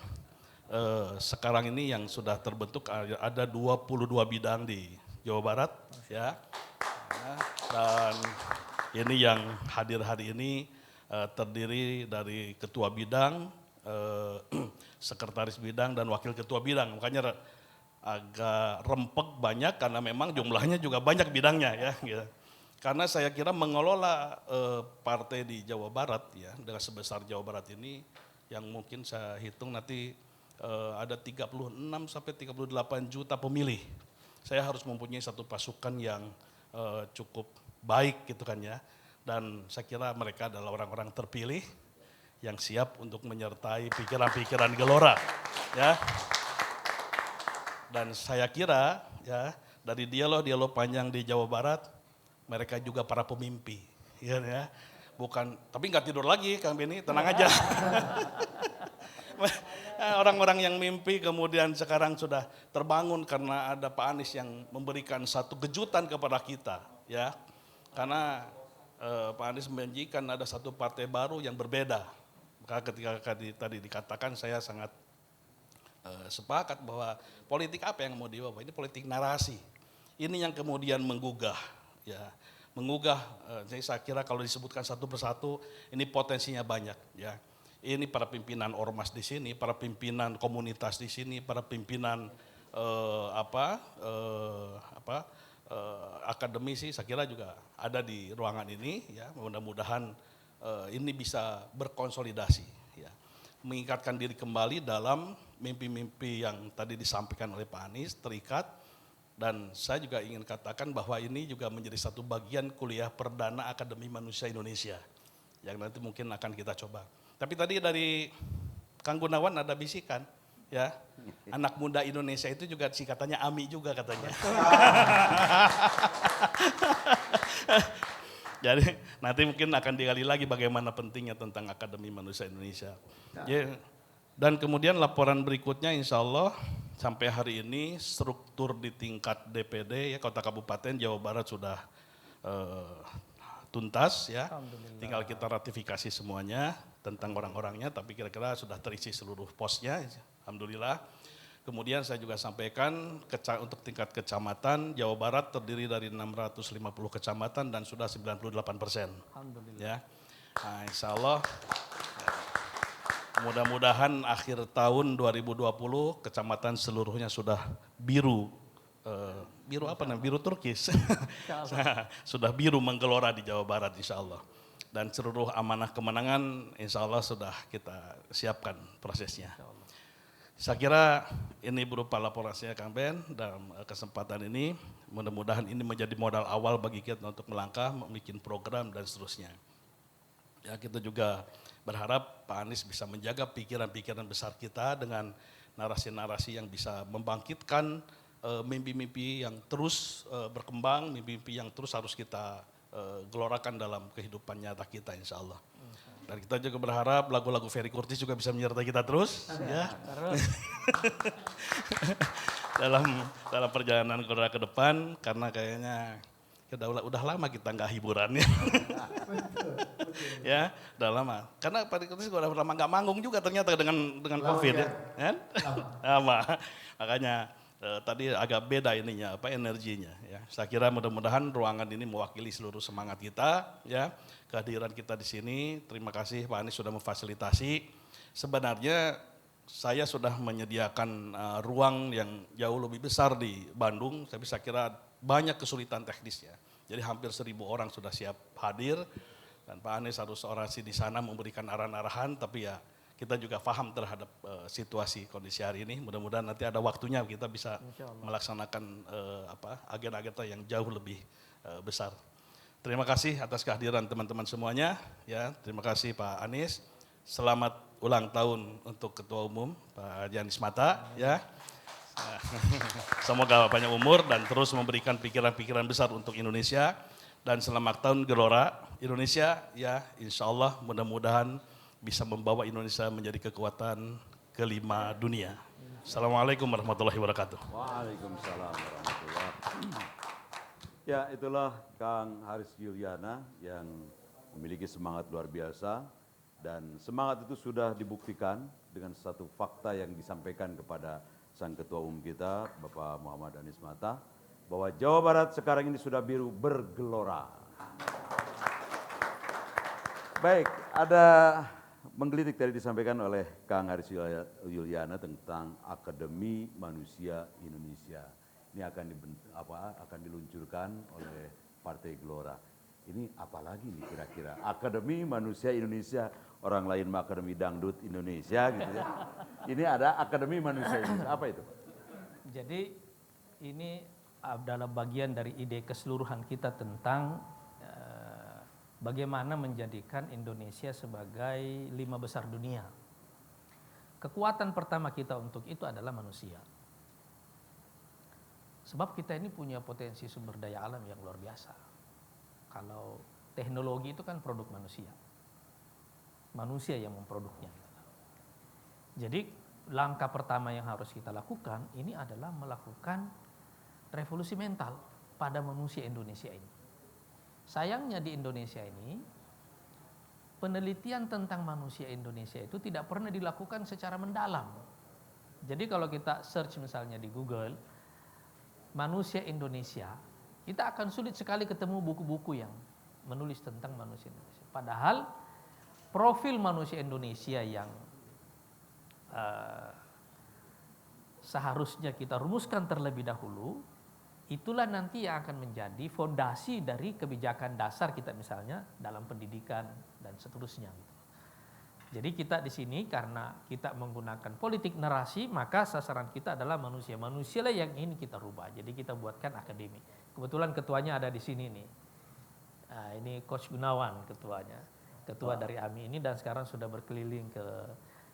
sekarang ini yang sudah terbentuk ada 22 bidang di Jawa Barat ya. Dan ini yang hadir hari ini terdiri dari ketua bidang, sekretaris bidang dan wakil ketua bidang. Makanya agak rempek banyak karena memang jumlahnya juga banyak bidangnya ya. Gitu. Karena saya kira mengelola partai di Jawa Barat ya, dengan sebesar Jawa Barat ini, yang mungkin saya hitung nanti ada 36 sampai 38 juta pemilih. Saya harus mempunyai satu pasukan yang cukup baik gitu kan ya. Dan saya kira mereka adalah orang-orang terpilih yang siap untuk menyertai pikiran-pikiran Gelora ya. Dan saya kira ya, dari dialog-dialog panjang di Jawa Barat, mereka juga para pemimpi, ya, bukan, tapi nggak tidur lagi, Kang Beni, tenang aja. Orang-orang yang mimpi kemudian sekarang sudah terbangun karena ada Pak Anies yang memberikan satu kejutan kepada kita, ya, karena Pak Anies menjanjikan ada satu partai baru yang berbeda. Maka ketika tadi dikatakan saya sangat sepakat bahwa politik apa yang mau dibawa, ini politik narasi. Ini yang kemudian menggugah. Ya, jadi saya kira kalau disebutkan satu persatu ini potensinya banyak ya. Ini para pimpinan ormas di sini, para pimpinan komunitas di sini, para pimpinan akademisi saya kira juga ada di ruangan ini ya. Mudah-mudahan ini bisa berkonsolidasi ya. Mengingatkan diri kembali dalam mimpi-mimpi yang tadi disampaikan oleh Pak Anies, terikat. Dan saya juga ingin katakan bahwa ini juga menjadi satu bagian kuliah perdana Akademi Manusia Indonesia yang nanti mungkin akan kita coba. Tapi tadi dari Kang Gunawan ada bisikan, ya, anak muda Indonesia itu juga singkatannya AMI juga katanya. Jadi nanti mungkin akan digali lagi bagaimana pentingnya tentang Akademi Manusia Indonesia. Ya. Dan kemudian laporan berikutnya insya Allah sampai hari ini struktur di tingkat DPD ya Kota Kabupaten Jawa Barat sudah tuntas ya. Tinggal kita ratifikasi semuanya tentang orang-orangnya, tapi kira-kira sudah terisi seluruh posnya, alhamdulillah. Kemudian saya juga sampaikan untuk tingkat kecamatan Jawa Barat terdiri dari 650 kecamatan dan sudah 98%. Alhamdulillah. Ya, nah, insya Allah mudah-mudahan akhir tahun 2020 kecamatan seluruhnya sudah biru. Biru apa namanya? Biru Turkis. Sudah biru menggelora di Jawa Barat insya Allah. Dan seluruh amanah kemenangan insya Allah sudah kita siapkan prosesnya. Saya kira ini berupa laporannya Kang Ben dalam kesempatan ini. Mudah-mudahan ini menjadi modal awal bagi kita untuk melangkah, membuat program dan seterusnya. Ya, kita juga berharap Pak Anies bisa menjaga pikiran-pikiran besar kita dengan narasi-narasi yang bisa membangkitkan mimpi-mimpi yang terus berkembang, mimpi-mimpi yang terus harus kita gelorakan dalam kehidupan nyata kita, insya Allah. Dan kita juga berharap lagu-lagu Ferry Curtis juga bisa menyertai kita terus, ya. dalam perjalanan Gelora ke depan, karena kayaknya kita udah lama kita nggak hiburannya. Ya, udah lama. Karena Ferry Curtis udah lama nggak manggung juga ternyata dengan COVID ya. Kan? Lama. Makanya tadi agak beda ininya, energinya. Ya. Saya kira mudah-mudahan ruangan ini mewakili seluruh semangat kita, ya. Kehadiran kita di sini, terima kasih Pak Anies sudah memfasilitasi. Sebenarnya saya sudah menyediakan ruang yang jauh lebih besar di Bandung, tapi saya kira banyak kesulitan teknisnya. Jadi hampir 1.000 orang sudah siap hadir, dan Pak Anies harus orasi di sana memberikan arahan-arahan, tapi ya kita juga paham terhadap situasi kondisi hari ini. Mudah-mudahan nanti ada waktunya kita bisa melaksanakan agenda-agenda yang jauh lebih besar. Terima kasih atas kehadiran teman-teman semuanya. Ya, terima kasih Pak Anies. Selamat ulang tahun untuk Ketua Umum Pak Haji Anies Mata. Ya, semoga banyak umur dan terus memberikan pikiran-pikiran besar untuk Indonesia. Dan selamat tahun Gelora Indonesia. Ya, insya Allah mudah-mudahan bisa membawa Indonesia menjadi kekuatan kelima dunia. Assalamualaikum warahmatullahi wabarakatuh. Waalaikumsalam warahmatullahi wabarakatuh. Ya, itulah Kang Haris Yuliana yang memiliki semangat luar biasa, dan semangat itu sudah dibuktikan dengan satu fakta yang disampaikan kepada Sang Ketua Umum kita, Bapak Muhammad Anies Mata, bahwa Jawa Barat sekarang ini sudah biru bergelora. Baik, ada menggelitik tadi disampaikan oleh Kang Haris Yuliana tentang Akademi Manusia Indonesia. Ini akan diluncurkan oleh Partai Gelora. Ini apalagi nih kira-kira? Akademi Manusia Indonesia, orang lain mah Akademi Dangdut Indonesia gitu ya. Ini ada Akademi Manusia Indonesia, apa itu? Jadi ini adalah bagian dari ide keseluruhan kita tentang bagaimana menjadikan Indonesia sebagai 5 besar dunia. Kekuatan pertama kita untuk itu adalah manusia. Sebab kita ini punya potensi sumber daya alam yang luar biasa. Kalau teknologi itu kan produk manusia. Manusia yang memproduknya. Jadi langkah pertama yang harus kita lakukan ini adalah melakukan revolusi mental pada manusia Indonesia ini. Sayangnya di Indonesia ini penelitian tentang manusia Indonesia itu tidak pernah dilakukan secara mendalam. Jadi kalau kita search misalnya di Google manusia Indonesia, kita akan sulit sekali ketemu buku-buku yang menulis tentang manusia Indonesia. Padahal profil manusia Indonesia yang seharusnya kita rumuskan terlebih dahulu, itulah nanti yang akan menjadi fondasi dari kebijakan dasar kita misalnya dalam pendidikan dan seterusnya. Jadi kita di sini karena kita menggunakan politik narasi, maka sasaran kita adalah manusia. Manusialah yang ini kita rubah. Jadi kita buatkan akademi. Kebetulan ketuanya ada di sini nih. Nah, ini Coach Gunawan ketuanya. Ketua dari AMI ini, dan sekarang sudah berkeliling ke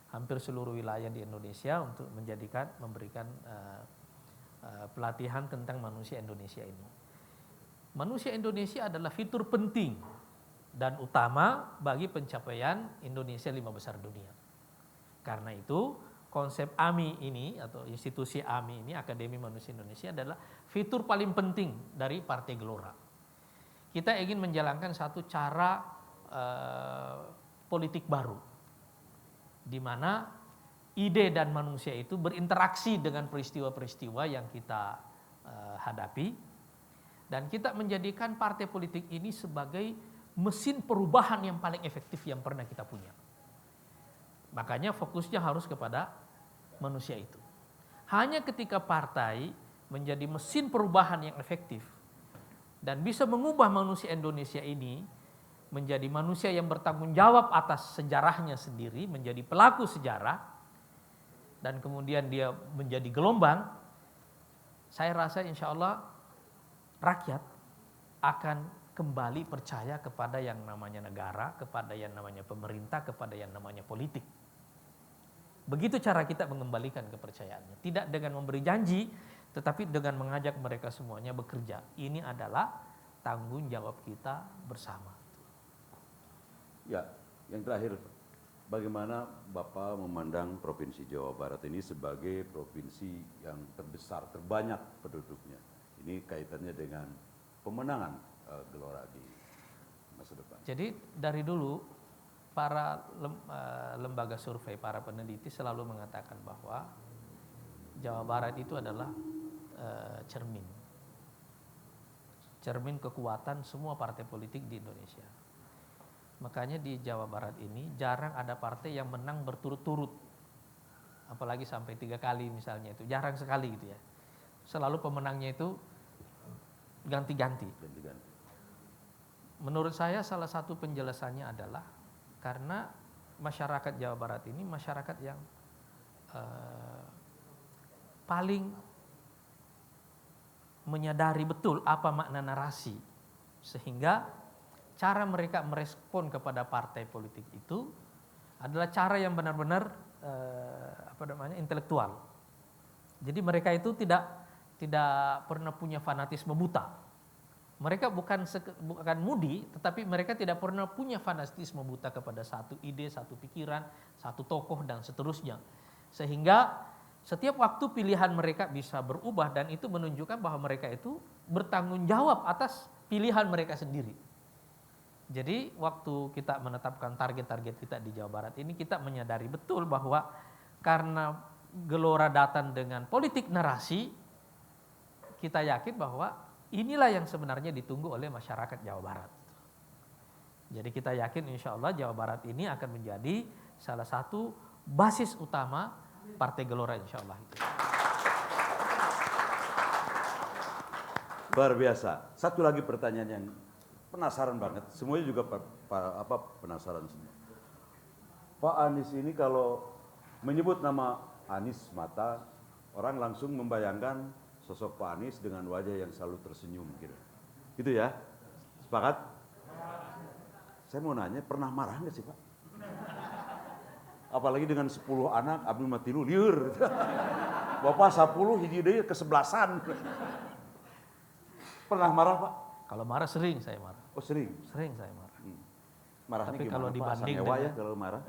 hampir seluruh wilayah di Indonesia untuk memberikan pelatihan tentang manusia Indonesia ini. Manusia Indonesia adalah fitur penting dan utama bagi pencapaian Indonesia 5 besar dunia. Karena itu konsep AMI ini atau institusi AMI ini, Akademi Manusia Indonesia, adalah fitur paling penting dari Partai Gelora. Kita ingin menjalankan satu cara politik baru, di mana ide dan manusia itu berinteraksi dengan peristiwa-peristiwa yang kita hadapi, dan kita menjadikan partai politik ini sebagai mesin perubahan yang paling efektif yang pernah kita punya. Makanya fokusnya harus kepada manusia itu. Hanya ketika partai menjadi mesin perubahan yang efektif dan bisa mengubah manusia Indonesia ini menjadi manusia yang bertanggung jawab atas sejarahnya sendiri, menjadi pelaku sejarah, dan kemudian dia menjadi gelombang, saya rasa insya Allah rakyat akan kembali percaya kepada yang namanya negara, kepada yang namanya pemerintah, kepada yang namanya politik. Begitu cara kita mengembalikan kepercayaannya. Tidak dengan memberi janji, tetapi dengan mengajak mereka semuanya bekerja. Ini adalah tanggung jawab kita bersama. Ya, yang terakhir, bagaimana Bapak memandang Provinsi Jawa Barat ini sebagai provinsi yang terbesar, terbanyak penduduknya? Ini kaitannya dengan pemenangan Gelora di masa depan. Jadi dari dulu para lembaga survei, para peneliti selalu mengatakan bahwa Jawa Barat itu adalah cermin kekuatan semua partai politik di Indonesia. Makanya di Jawa Barat ini jarang ada partai yang menang berturut-turut, apalagi sampai 3 kali misalnya, itu jarang sekali gitu ya. Selalu pemenangnya itu ganti-ganti. Menurut saya salah satu penjelasannya adalah karena masyarakat Jawa Barat ini masyarakat yang paling menyadari betul apa makna narasi, sehingga cara mereka merespon kepada partai politik itu adalah cara yang benar-benar intelektual. Jadi mereka itu tidak pernah punya fanatisme buta. Mereka bukan mudi, tetapi mereka tidak pernah punya fanatisme buta kepada satu ide, satu pikiran, satu tokoh dan seterusnya. Sehingga setiap waktu pilihan mereka bisa berubah, dan itu menunjukkan bahwa mereka itu bertanggung jawab atas pilihan mereka sendiri. Jadi waktu kita menetapkan target-target kita di Jawa Barat ini, kita menyadari betul bahwa karena Gelora datang dengan politik narasi, kita yakin bahwa inilah yang sebenarnya ditunggu oleh masyarakat Jawa Barat. Jadi kita yakin insya Allah Jawa Barat ini akan menjadi salah satu basis utama Partai Gelora insya Allah. Luar biasa. Satu lagi pertanyaan yang penasaran banget. Semuanya juga penasaran semua. Pak Anies ini kalau menyebut nama Anies mata, orang langsung membayangkan sosok Pak Anies dengan wajah yang selalu tersenyum gitu. Gitu ya? Sepakat? Saya mau nanya, pernah marah nggak sih Pak? Apalagi dengan 10 anak, abdi mati liur. Bapak 10, hiji deui kesebelasan. Pernah marah Pak? Kalau marah sering saya marah. Oh sering? Sering saya marah. Marahnya Tapi gimana kalau Pak? dibanding Asal nyewa ya dengan- kalau marah?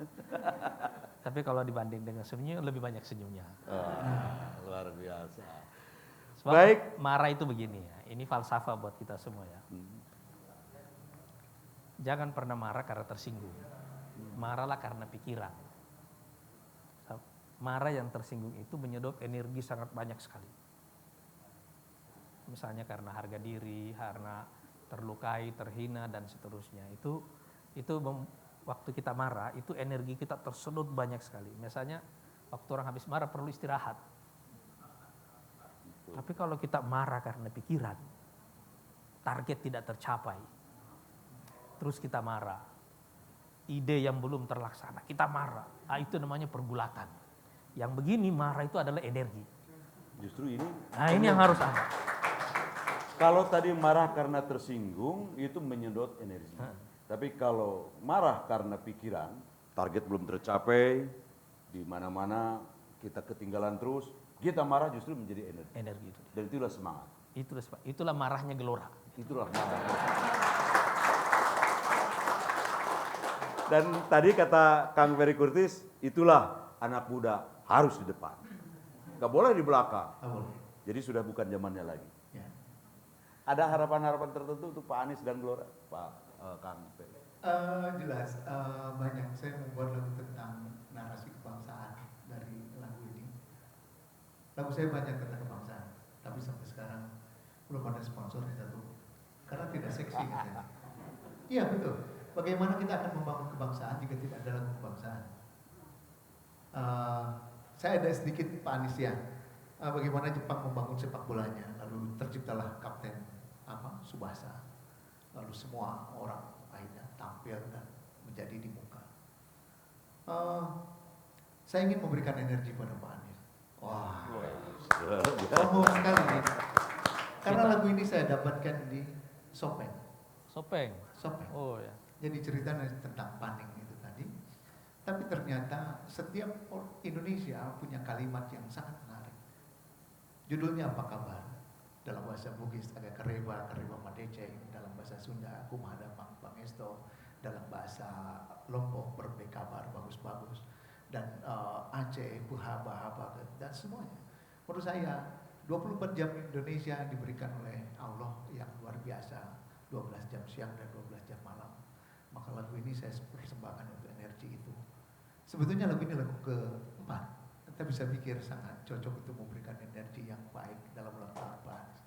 Tapi kalau dibanding dengan senyum lebih banyak senyumnya. Luar biasa. Sebab Baik. marah itu begini ya, ini falsafah buat kita semua ya. Jangan pernah marah karena tersinggung. Marahlah karena pikiran. Marah yang tersinggung itu menyedot energi sangat banyak sekali. Misalnya karena harga diri, karena terlukai, terhina dan seterusnya. Waktu kita marah itu energi kita tersedot banyak sekali. Misalnya waktu orang habis marah perlu istirahat. Tapi kalau kita marah karena pikiran, target tidak tercapai, terus kita marah, ide yang belum terlaksana, kita marah, itu namanya pergulatan. Yang begini marah itu adalah energi. Justru ini. Nah ini yang harus ada. Kalau tadi marah karena tersinggung, itu menyedot energi. Tapi kalau marah karena pikiran, target belum tercapai, di mana-mana kita ketinggalan terus, kita marah justru menjadi energi. Energi itu. Dan itulah semangat. Itulah marahnya Gelora. Itulah marah. Dan tadi kata Kang Ferry Kurtis, itulah anak muda harus di depan. Gak boleh di belakang. Jadi sudah bukan zamannya lagi. Ya. Ada harapan-harapan tertentu untuk Pak Anies dan Gelora, Pak Kang Ferry? Jelas, banyak. Saya membuat lagu tentang narasi kebangsaan dari lagu ini. Lagu saya banyak tentang kebangsaan, tapi sampai sekarang belum ada sponsor yang satu, karena tidak seksi katanya. Iya betul. Bagaimana kita akan membangun kebangsaan jika tidak ada lagu kebangsaan? Saya ada sedikit Pak Anies ya. Bagaimana Jepang membangun sepak bolanya, lalu terciptalah Kapten Tsubasa, lalu semua orang akhirnya tampil dan menjadi di muka. Saya ingin memberikan energi pada Pak Anies. Wah, Luar biasa. sombong sekali ini. Karena lagu ini saya dapatkan di Sopeng. Sopeng. Sopeng. Oh ya. Jadi ceritanya tentang paning itu tadi. Tapi ternyata setiap Indonesia punya kalimat yang sangat menarik. Judulnya apa kabar? Dalam bahasa Bugis ada kareba, kareba madeceng. Dalam bahasa Sunda, kumada pangesto. Dalam bahasa Lombok, berbe kabar, bagus-bagus. Dan Aceh, buha-bahaba, dan semuanya. Menurut saya, 24 jam Indonesia diberikan oleh Allah yang luar biasa. 12 jam siang dan 12 jam malam. Maka lagu ini saya persembahkan untuk energi itu. Sebetulnya lagu ini lagu keempat. Kita bisa pikir sangat cocok untuk memberikan energi yang baik dalam ulang tahun Pak Anies.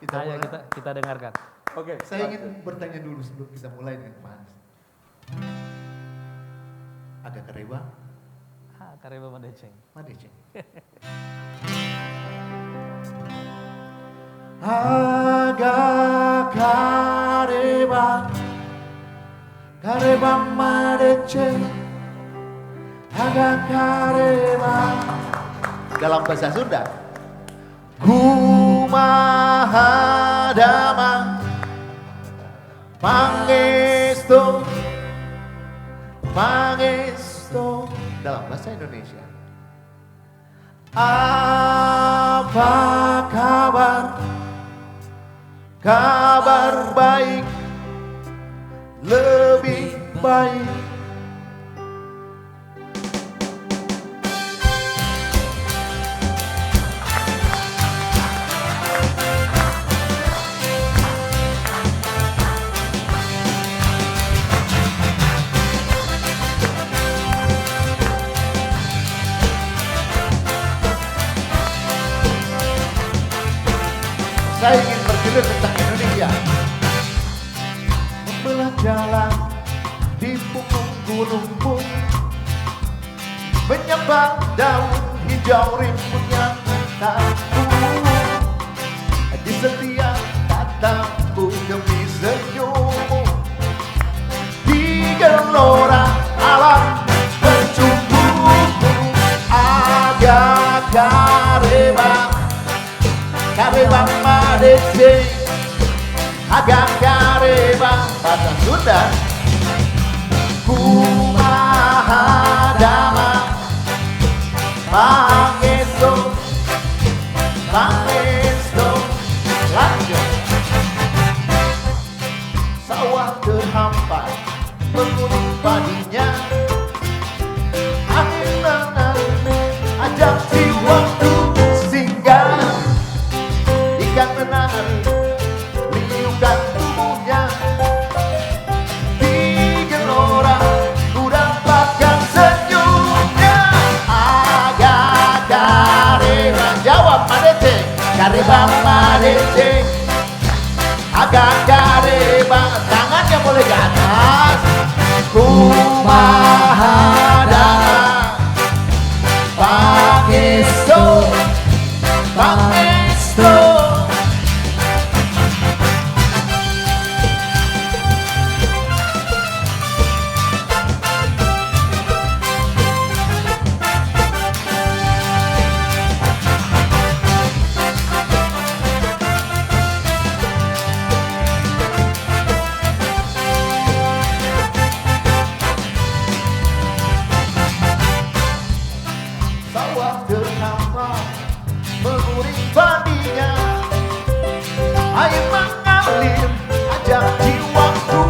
Ayo kita dengarkan. Oke. Saya ingin bertanya dulu sebelum kita mulai dengan Pak Anies. Ada kareba, Kareba Madeceng. madeceng. Aga kareba, kareba madeceng, aga kareba. Dalam bahasa Sunda, Kumaha damang, pangestu, pangestu. dalam bahasa Indonesia, Apa kabar? Kabar baik, lebih baik. saya ingin bercerita tentang Indonesia. Membelah jalan di punggung gunung pun, menyembah daun hijau rimbun yang menantu. Di setiap tatapku demi senyummu, di gelora alam bercumbuku. Aga kareba, kareba madeceng, aga kareba. Bahasa Sunda, Kumaha damang, pangestu, pangestu. lanjut. Sawah terhampar, menguning padinya. Angin ajak jiwaku singgah. Ikan menari, liukan tubuhnya. Di gelora, ku dapatkan senyumnya. Aga kareba, jawab madeceng, kareba madeceng. Aga kareba, tangannya boleh ke atas. Kumaha damang, pangestu, pangestu. Sawah terhampar, menguring padinya. Air mengalir, ajak jiwaku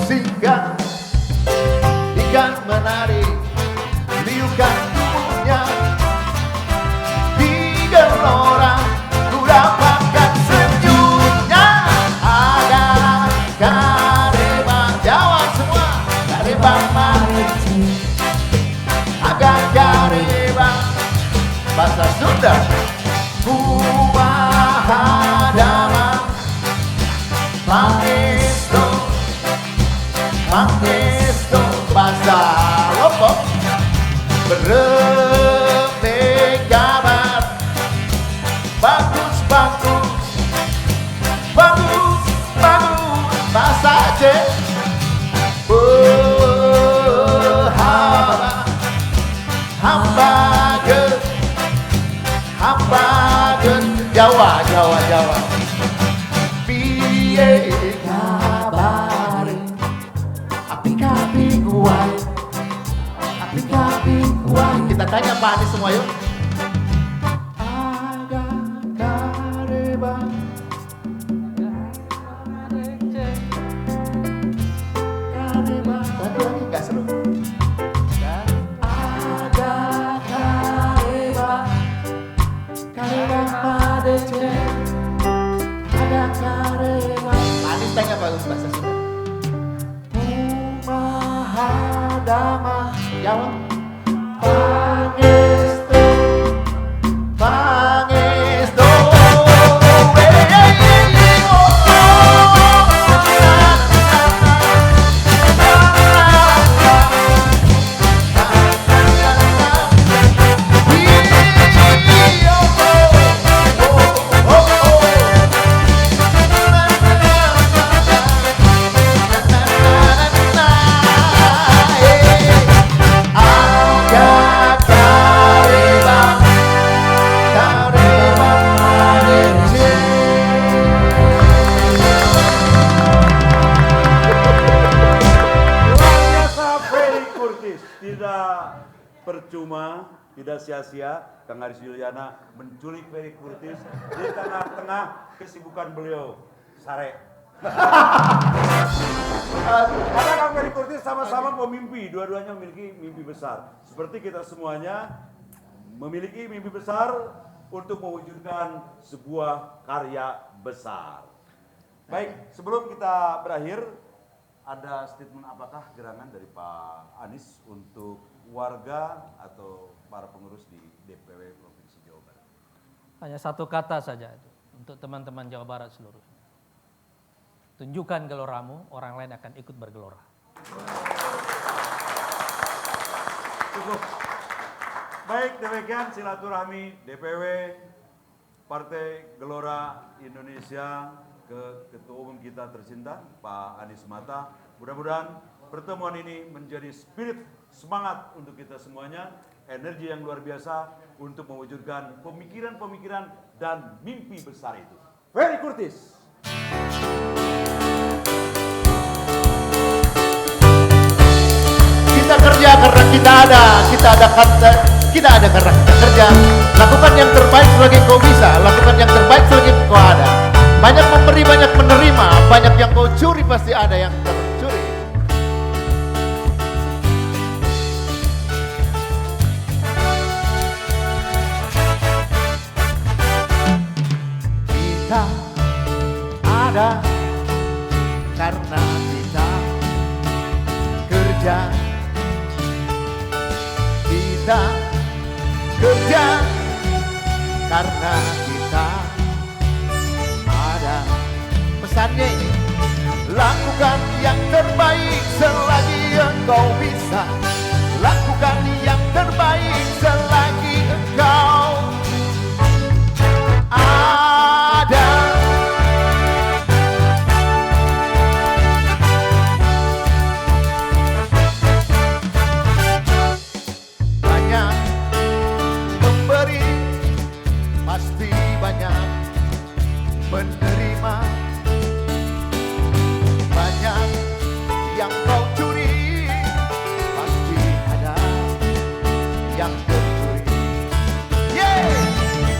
singgah. Ikan menari, liukan tubuhnya. Di gelora, ku dapatkan senyumnya. Aga kareba, jawab semua. Kareba madeceng, aga kareba. Bahasa Sunda, Kumaha damang, pangestu, pangestu. bahasa Lombok, Berembe kabar, bagus, bagus, bagus, bagus. Bahasa Aceh, hambagen Jawa piye kabare api kuat kita tanya Pak Anies semua yuk ada kareba satu lagi gak seru Anies tanya bagus bahasa Sunda. Mahadama jawab. Pangestu. Percuma, tidak sia-sia Kang Aris Yuliana menculik Ferry Kurtis di tengah-tengah kesibukan beliau sare. Karena Kang Ferry Kurtis sama-sama pemimpi, dua-duanya memiliki mimpi besar. Seperti kita semuanya memiliki mimpi besar untuk mewujudkan sebuah karya besar. Baik, sebelum kita berakhir, ada statement apakah gerangan dari Pak Anies untuk warga atau para pengurus di DPW Provinsi Jawa Barat? Hanya satu kata saja itu untuk teman-teman Jawa Barat seluruhnya. Tunjukkan geloramu, orang lain akan ikut bergelora. Cukup. Baik, demikian silaturahmi DPW Partai Gelora Indonesia ke Ketua Umum kita tercinta Pak Anies Mata. Mudah-mudahan pertemuan ini menjadi spirit semangat untuk kita semuanya, energi yang luar biasa untuk mewujudkan pemikiran-pemikiran dan mimpi besar itu. Ferry Kurtis. Kita kerja karena kita ada karena kita kerja. Lakukan yang terbaik selagi kau bisa, lakukan yang terbaik selagi kau ada. Banyak memberi, banyak menerima, banyak yang kau curi pasti ada yang tercuri. Kita ada karena kita kerja. Kita kerja karena kita ada. Pesannya ini, lakukan yang terbaik selagi engkau bisa. Lakukan yang terbaik selagi engkau ada. Banyak memberi, pasti banyak menerima. Banyak yang kau curi, pasti ada yang tercuri.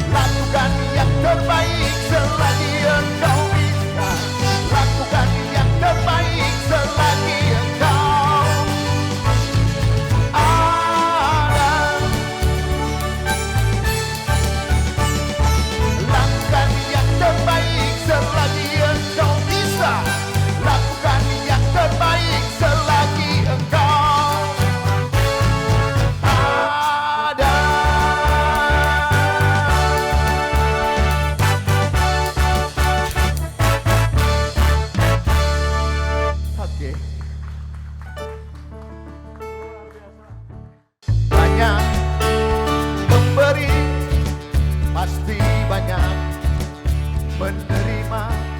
Lakukan yang terbaik selagi engkau bisa. Lakukan yang terbaik selagi engkau ada. Lakukan yang terbaik selagi engkau bisa. Lakukan yang terbaik selagi engkau ada. Oke. Banyak memberi, pasti banyak menerima.